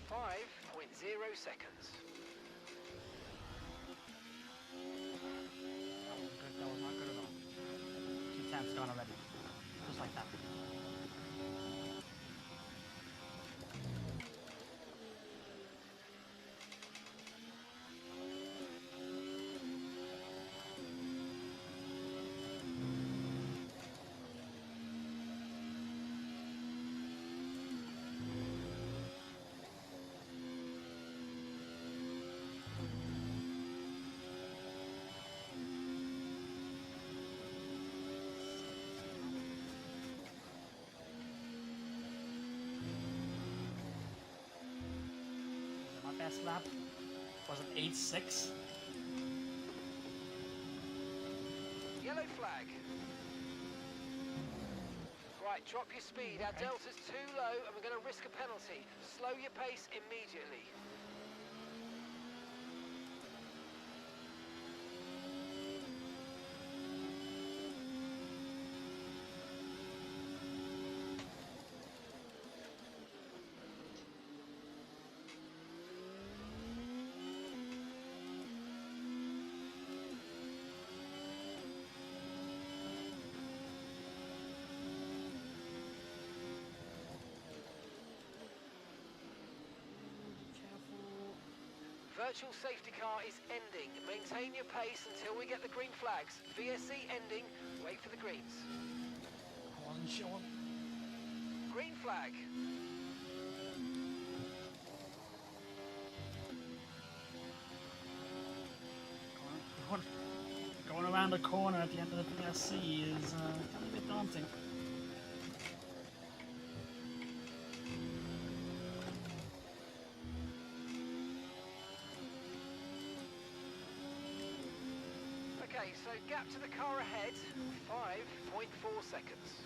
5.0 seconds. That wasn't good. That was not good at all. 2 taps gone already. Just like that. My best lap was an 8.6. Yellow flag. Right, drop your speed. Our Okay. delta's too low and we're going to risk a penalty. Slow your pace immediately. Virtual safety car is ending. Maintain your pace until we get the green flags. VSC ending. Wait for the greens. I wasn't sure. Green flag. Going around the corner at the end of the BSC is kind of a bit daunting. Okay, so gap to the car ahead, 5.4 seconds.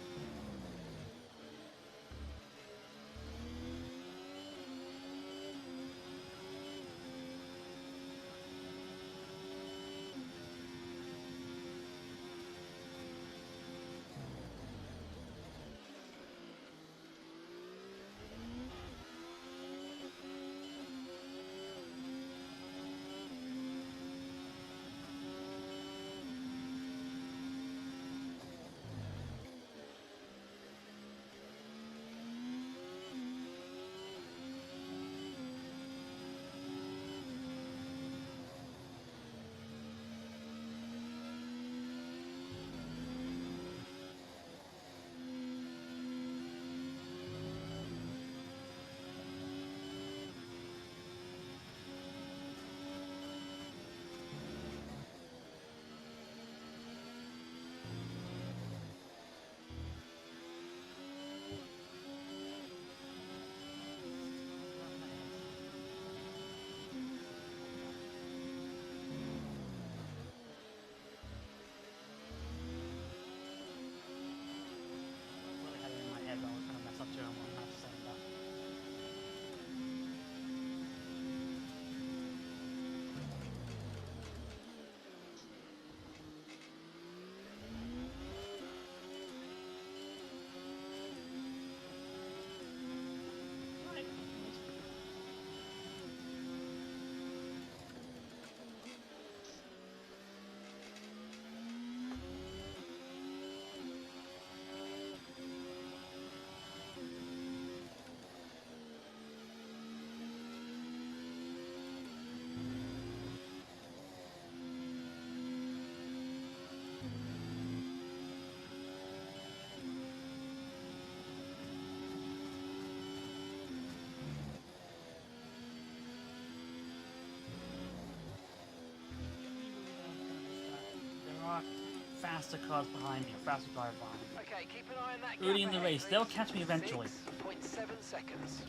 Faster cars behind me, faster cars behind me. Okay, keep an eye on that Early gap in the ahead, race, please. they'll catch me eventually. 6.7 seconds.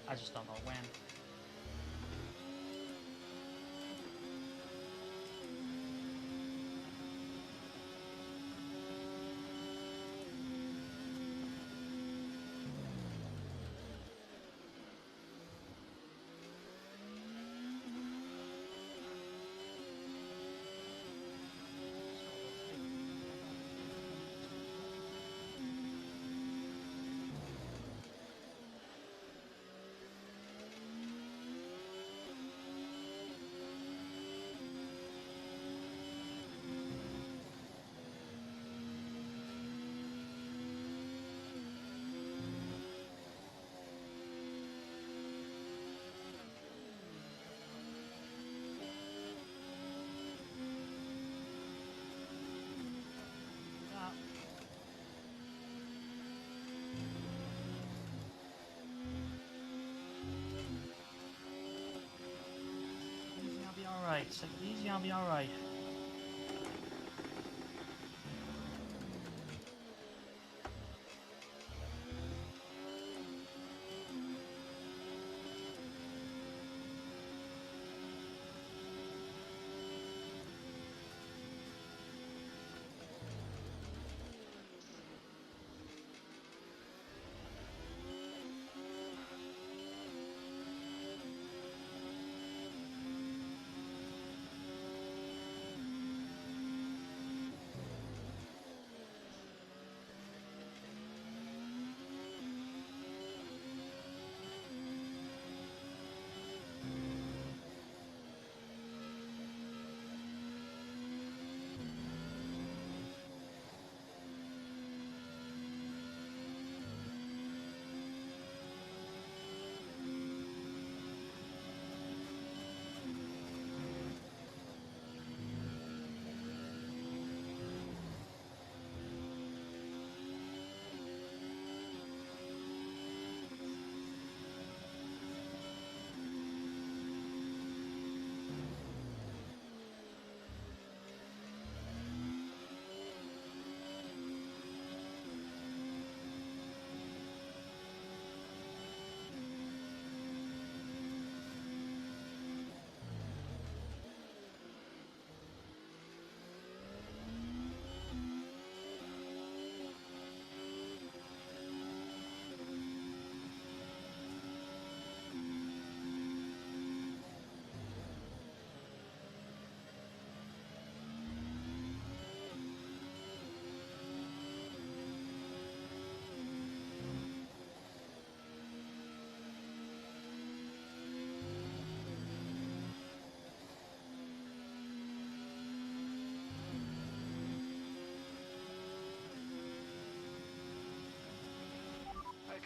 I just don't know when. Alright, take it easy, I'll be alright.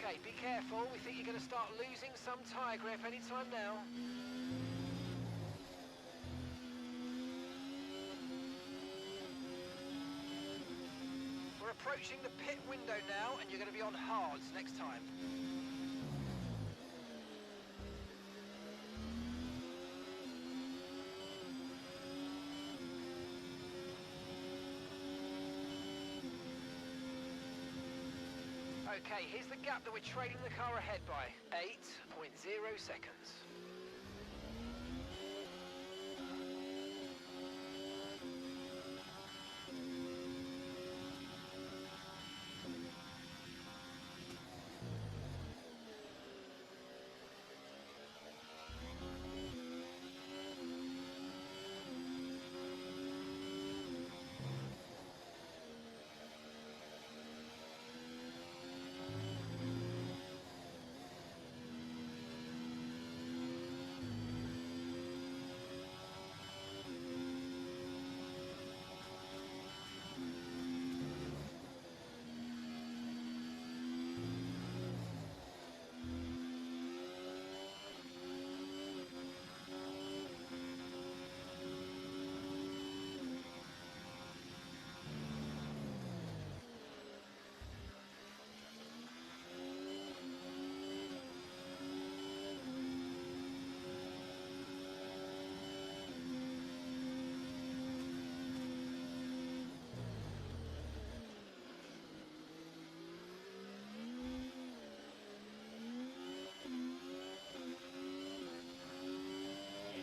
Okay, be careful. We think you're going to start losing some tyre grip any time now. We're approaching the pit window now, and you're going to be on hards next time. Okay, here's the gap that we're trailing the car ahead by. 8.0 seconds.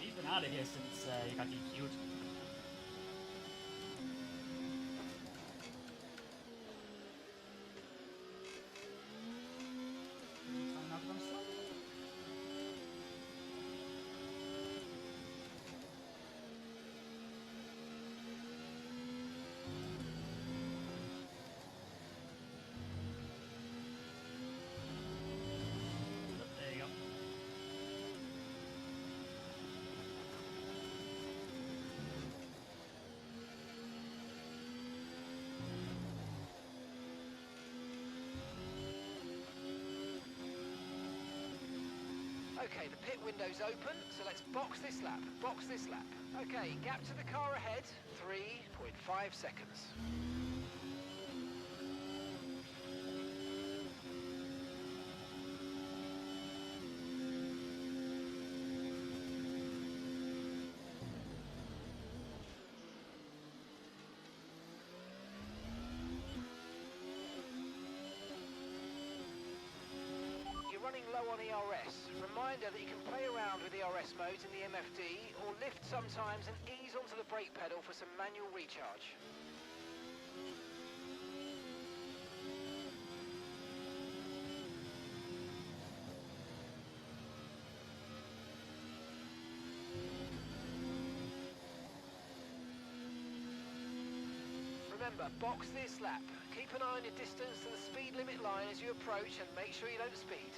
He's been out of here since he got DQ'd. Trying out himself. There you go. Okay, the pit window's open, so let's box this lap. Box this lap. Okay, gap to the car ahead. 3.5 seconds. Running low on ERS. Reminder that you can play around with ERS modes in the MFD or lift sometimes and ease onto the brake pedal for some manual recharge. Remember, box this lap. Keep an eye on your distance to the speed limit line as you approach and make sure you don't speed.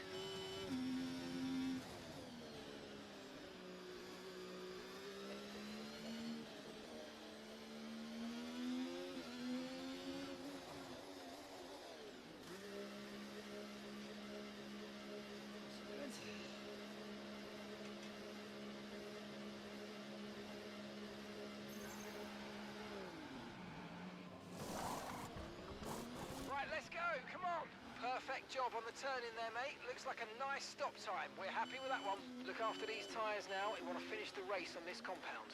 Perfect job on the turn in there, mate. Looks like a nice stop time. We're happy with that one. Look after these tyres now. We want to finish the race on this compound.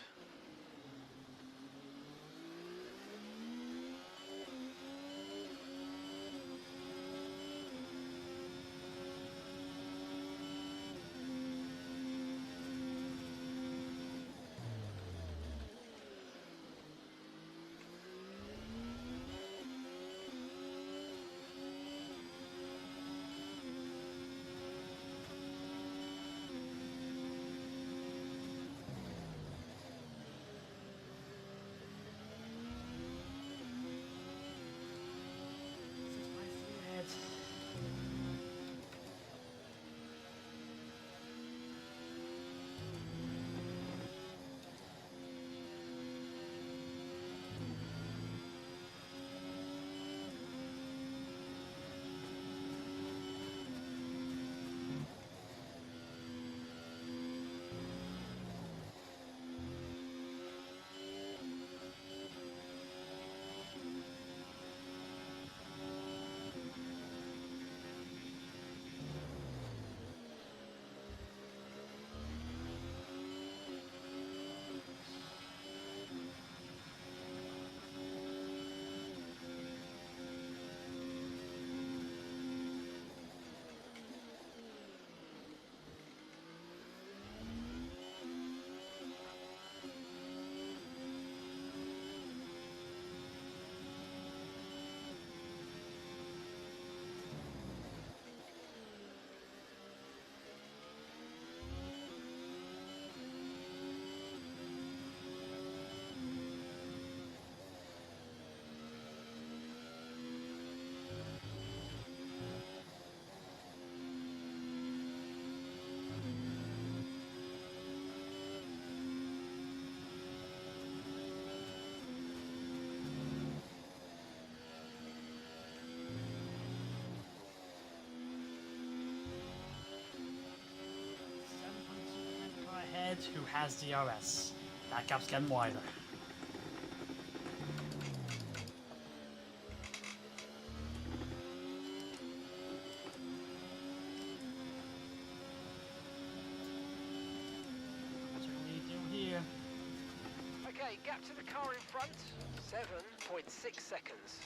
who has DRS. That gap's getting wider. What do we do here? Okay, gap to the car in front, 7.6 seconds.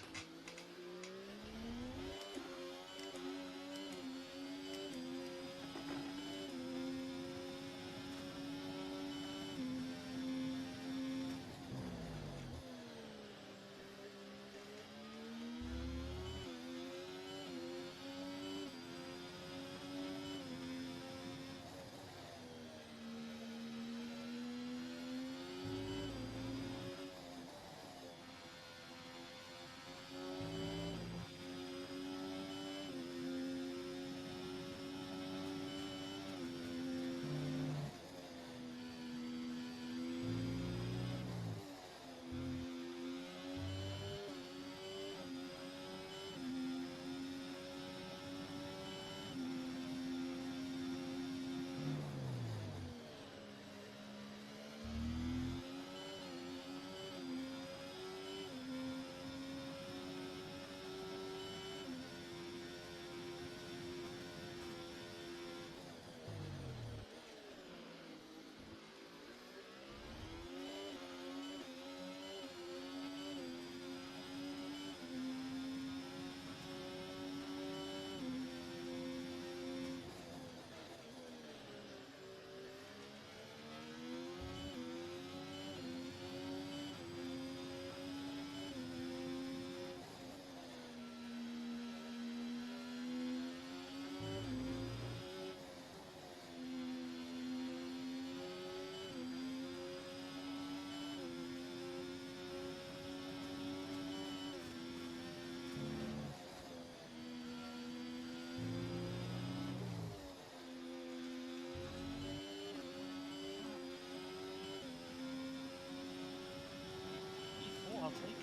E4, I'll take.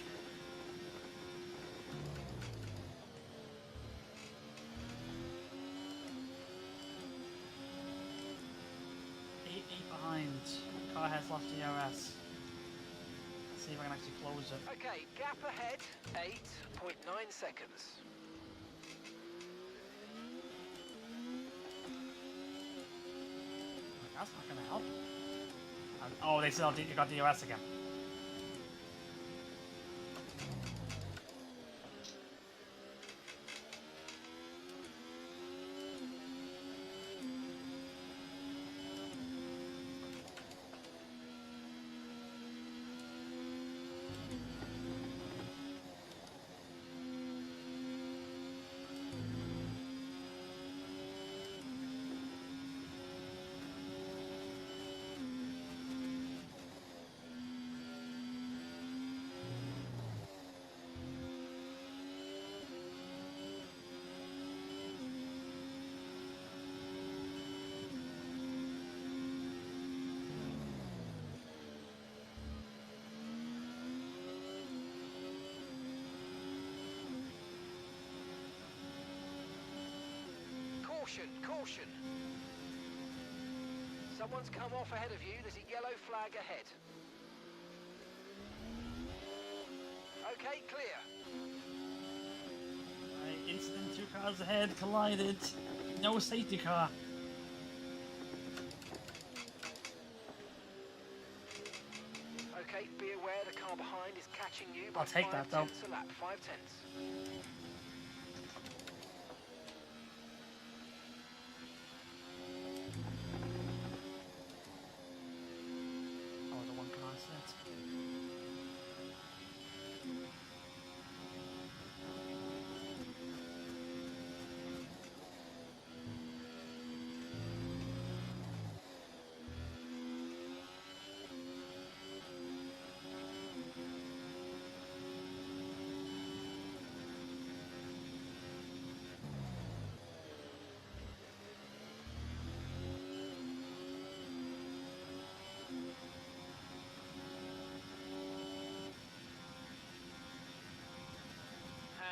Eight behind. Car has lost DRS. Let's see if I can actually close it. Okay, gap ahead, 8.9 seconds. That's not gonna help. Oh, they still got DRS again. Caution, caution. Someone's come off ahead of you. There's a yellow flag ahead. Okay, clear. Right, incident, 2 cars ahead, collided. No safety car. Okay, be aware the car behind is catching you by I'll take that, though. 5/10 a lap, 5/10. Oh, the one car set.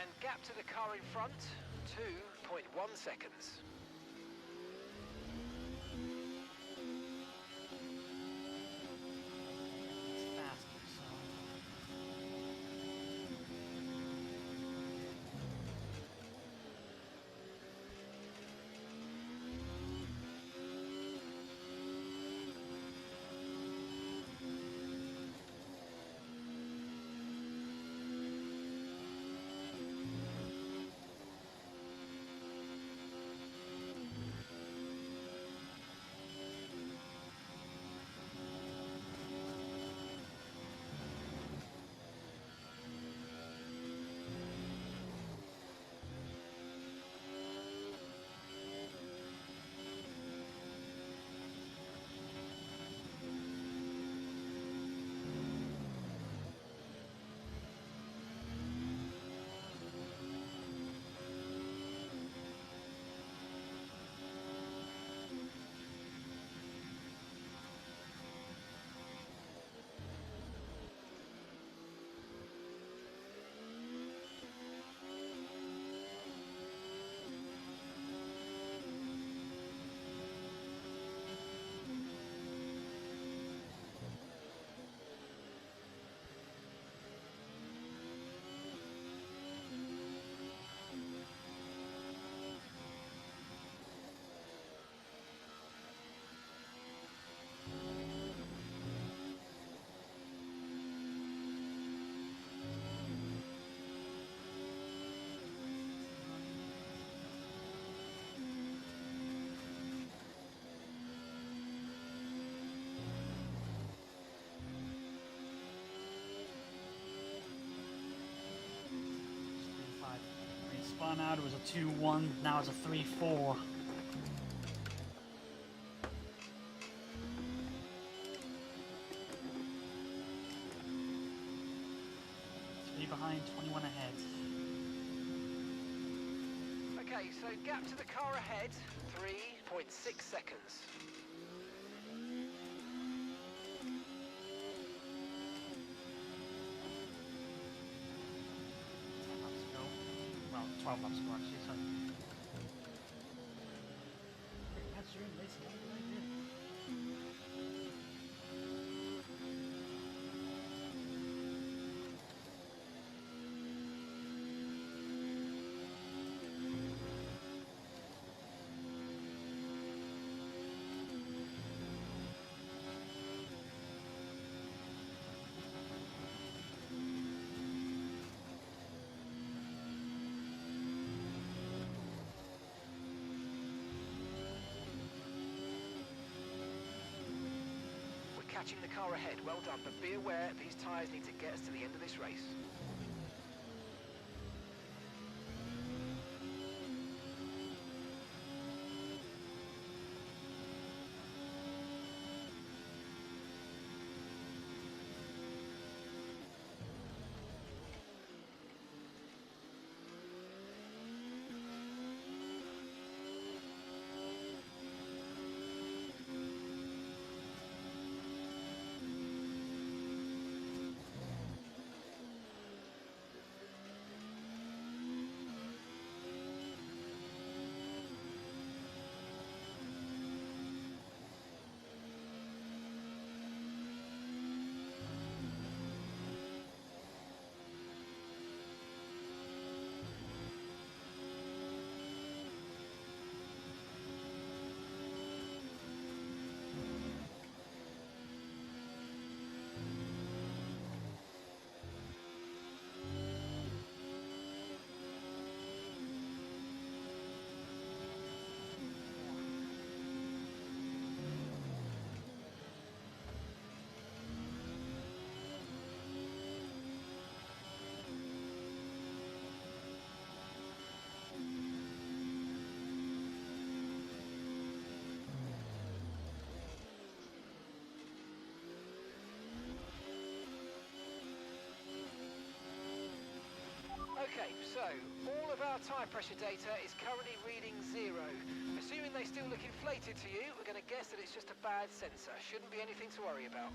And gap to the car in front, 2.1 seconds. Spun out, it was a 2-1, now it's a 3-4. 3 behind, 21 ahead. Okay, so gap to the car ahead, 3.6 seconds. 10 laps ago. Well, 12 laps ago actually, so. That's your racing, what did I do? Catching the car ahead, well done, but be aware these tyres need to get us to the end of this race. Okay, so all of our tyre pressure data is currently reading 0. Assuming they still look inflated to you, we're going to guess that it's just a bad sensor. Shouldn't be anything to worry about.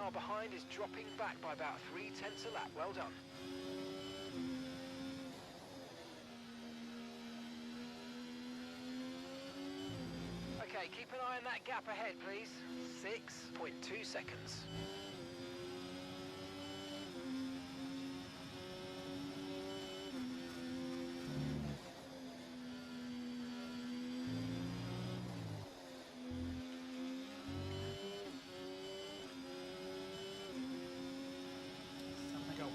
car behind is dropping back by about 0.3 a lap. Well done. Okay, keep an eye on that gap ahead, please. 6.2 seconds. Time to go.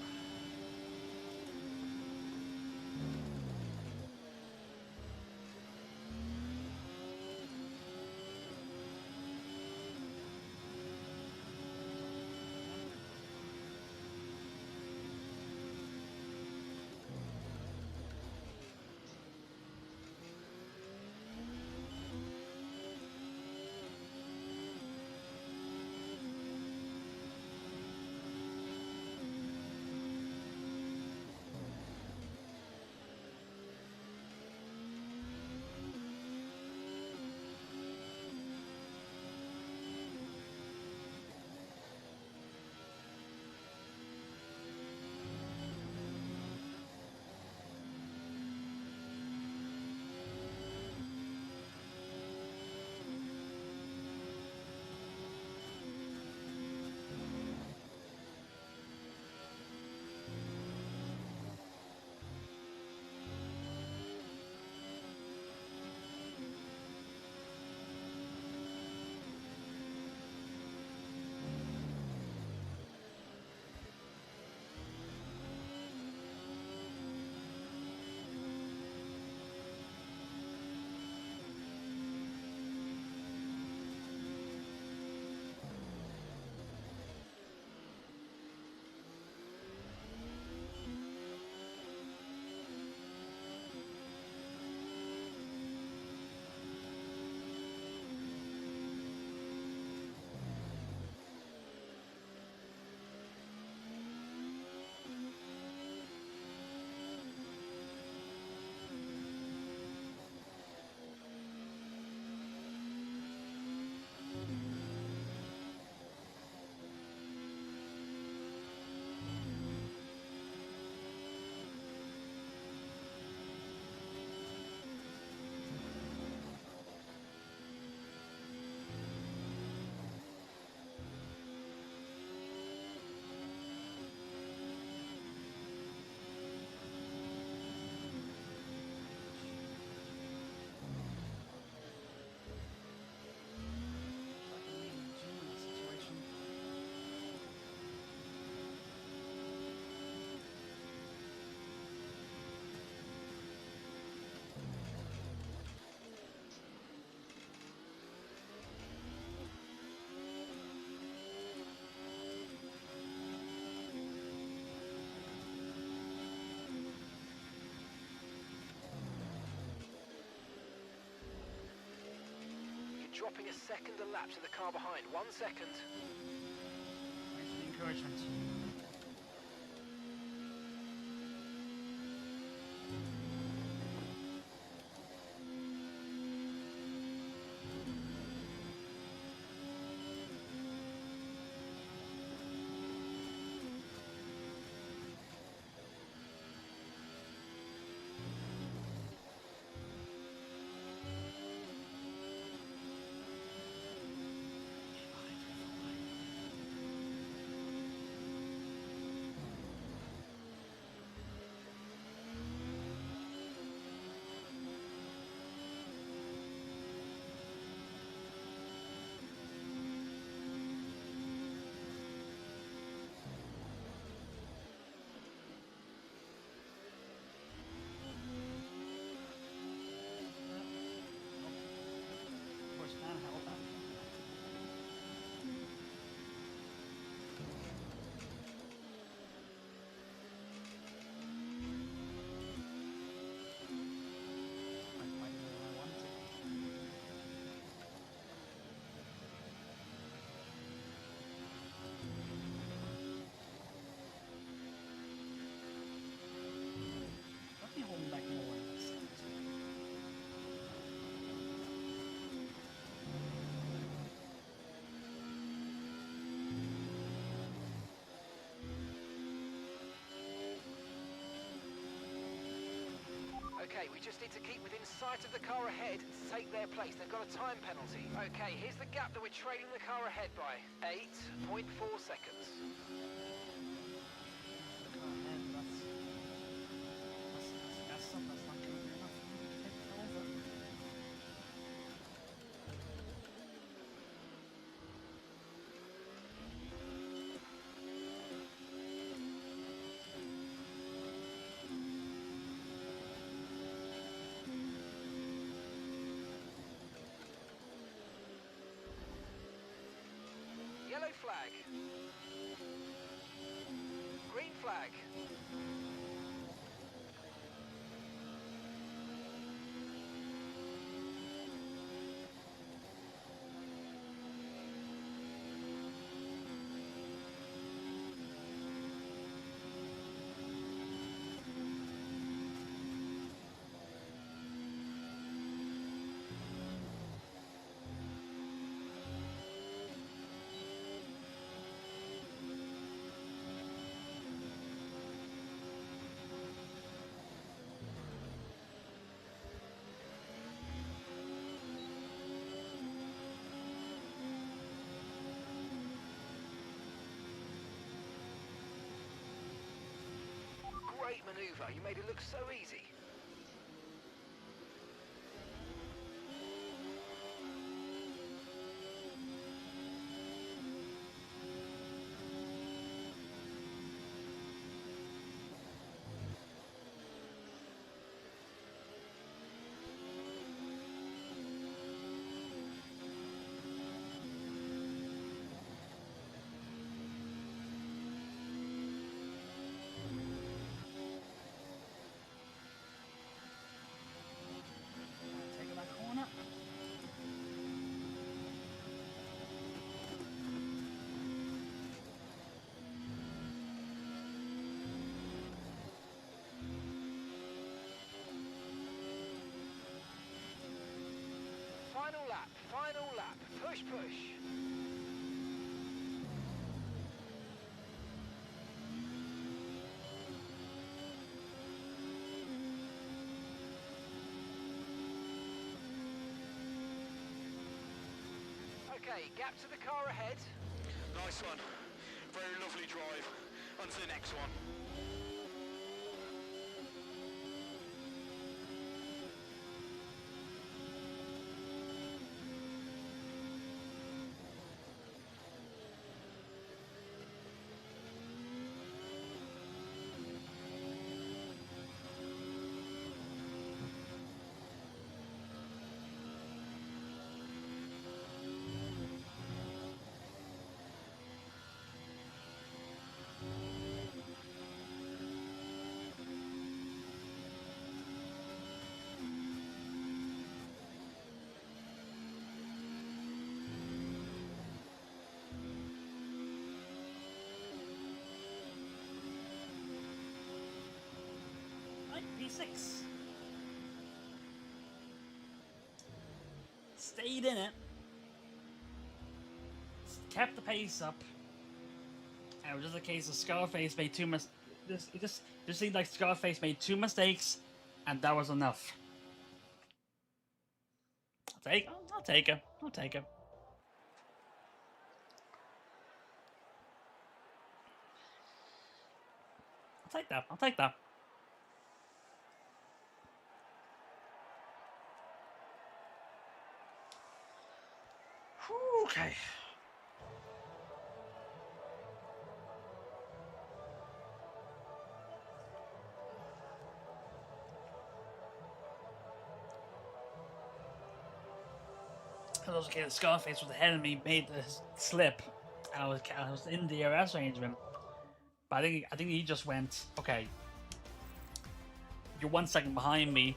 Dropping a second a lap to the car behind. 1 second. Thanks for the encouragement. just need to keep within sight of the car ahead and take their place. They've got a time penalty. Okay, here's the gap that we're trailing the car ahead by. 8.4 seconds. Yellow flag. Green flag. Great maneuver. You made it look so easy. Taking that corner. Final lap. Final lap. Push, push. Okay, gap to the car ahead. Nice one. Very lovely drive. On to the next one. P6. Stayed in it. Kept the pace up. And it was just a case of Scarface made two mistakes. It just seemed like Scarface made two mistakes, and that was enough. I'll take her. I'll take her. I'll take her. I'll take that. I'll take that. Okay. It was okay. The Scarface was ahead of me, made the slip. I was in the DRS range of him, but I think he just went, okay, you're 1 second behind me.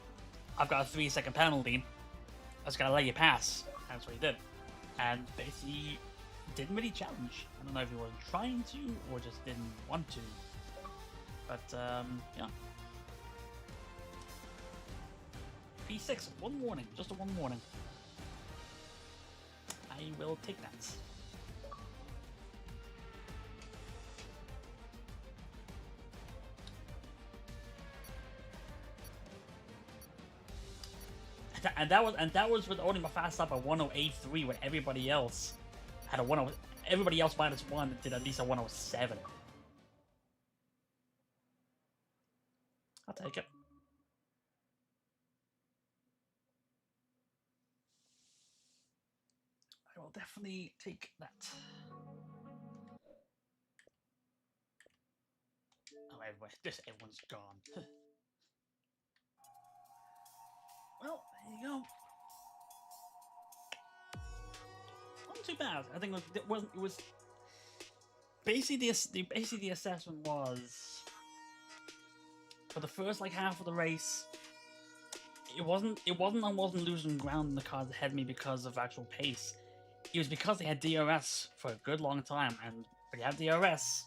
I've got a 3 second penalty. I just gotta let you pass. That's what he did. And basically didn't really challenge. I don't know if he wasn't trying to or just didn't want to. But yeah. P6, one warning, just a one warning. I will take that. and that was with only my fast stop at 108.3, when everybody else had a 10. Everybody else -1 did at least a 107. I'll take it. I will definitely take that. Oh, everyone's gone. Well, there you go. Not too bad. I think it was basically the assessment was for the first like half of the race. I wasn't losing ground in the cars ahead of me because of actual pace. It was because they had DRS for a good long time, and when you have DRS,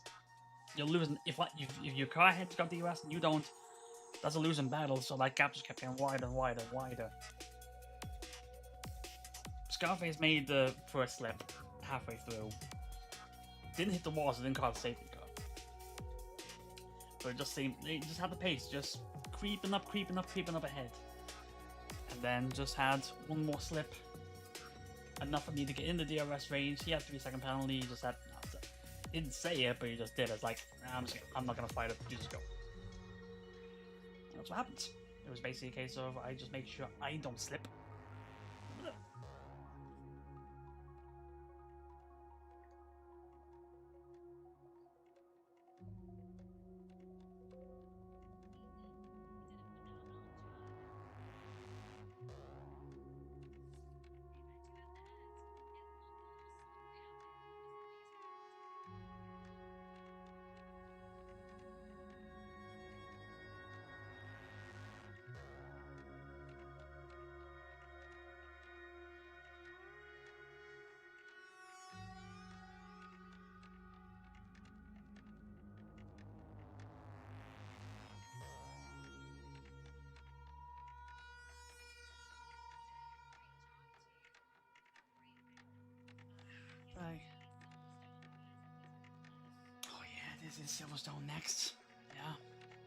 you're losing. If your car ahead's got DRS and you don't, that's a losing battle. So that gap just kept getting wider and wider and wider. Scarface made the first slip halfway through. Didn't hit the wall, so didn't cause a safety car. But it just seemed they just had the pace, just creeping up ahead. And then just had one more slip. Enough for me to get in the DRS range. He had 3-second penalty. He just had. He didn't say it, but he just did. It's like, I'm not gonna fight it. You just go. And that's what happens. It was basically a case of I just make sure I don't slip. Oh yeah, this is Silverstone next. Yeah,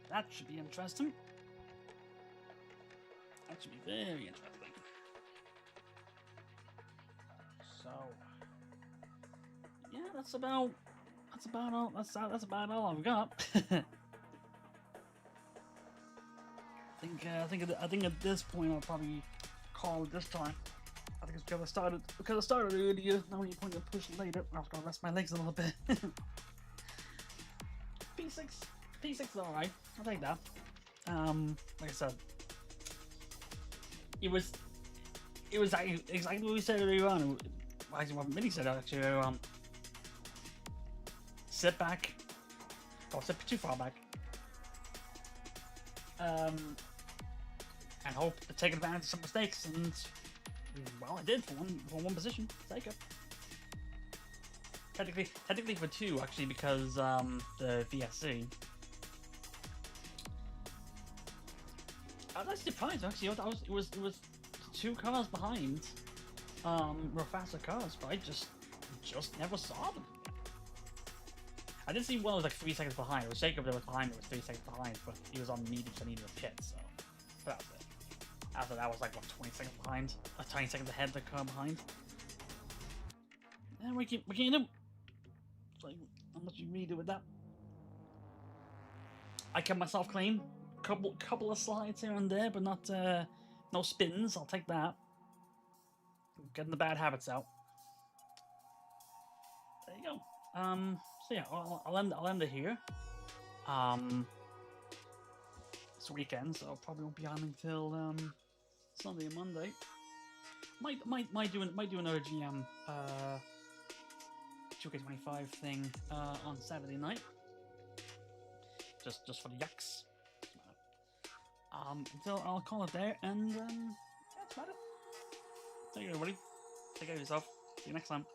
that should be interesting. That should be very interesting. So, yeah, that's about all. That's about all I've got. I think at this point I'll probably call it this time. I think it's because I started earlier. Now when you point to push later, I was gonna rest my legs a little bit. P6 is alright. I'll take that. Like I said, it was exactly what we said earlier on. Actually, what Minnie said actually earlier on. Sit back. Don't sit too far back. And hope to take advantage of some mistakes, and well, I did for one position. Take it. Technically for two, actually, because the VSC. I was actually surprised. Actually, it was 2 cars behind. Were faster cars, but I just never saw them. I did see one was like 3 seconds behind. It was Jacob that was behind. It was 3 seconds behind, but he was on medium, so I needed a pit. So that was it. After that was like what 20 seconds behind, 20 seconds ahead of the car behind. And we can't do. Like, not much you really do with that. I kept myself clean. Couple of slides here and there, but not no spins. I'll take that. Getting the bad habits out. There you go. So yeah, I'll end it here. It's a weekend, so I probably won't be on until Sunday and Monday. Might do another GM 2K25 thing on Saturday night. Just for the yucks. Until I'll call it there, and that's about it. Thank you, everybody. Take care of yourself. See you next time.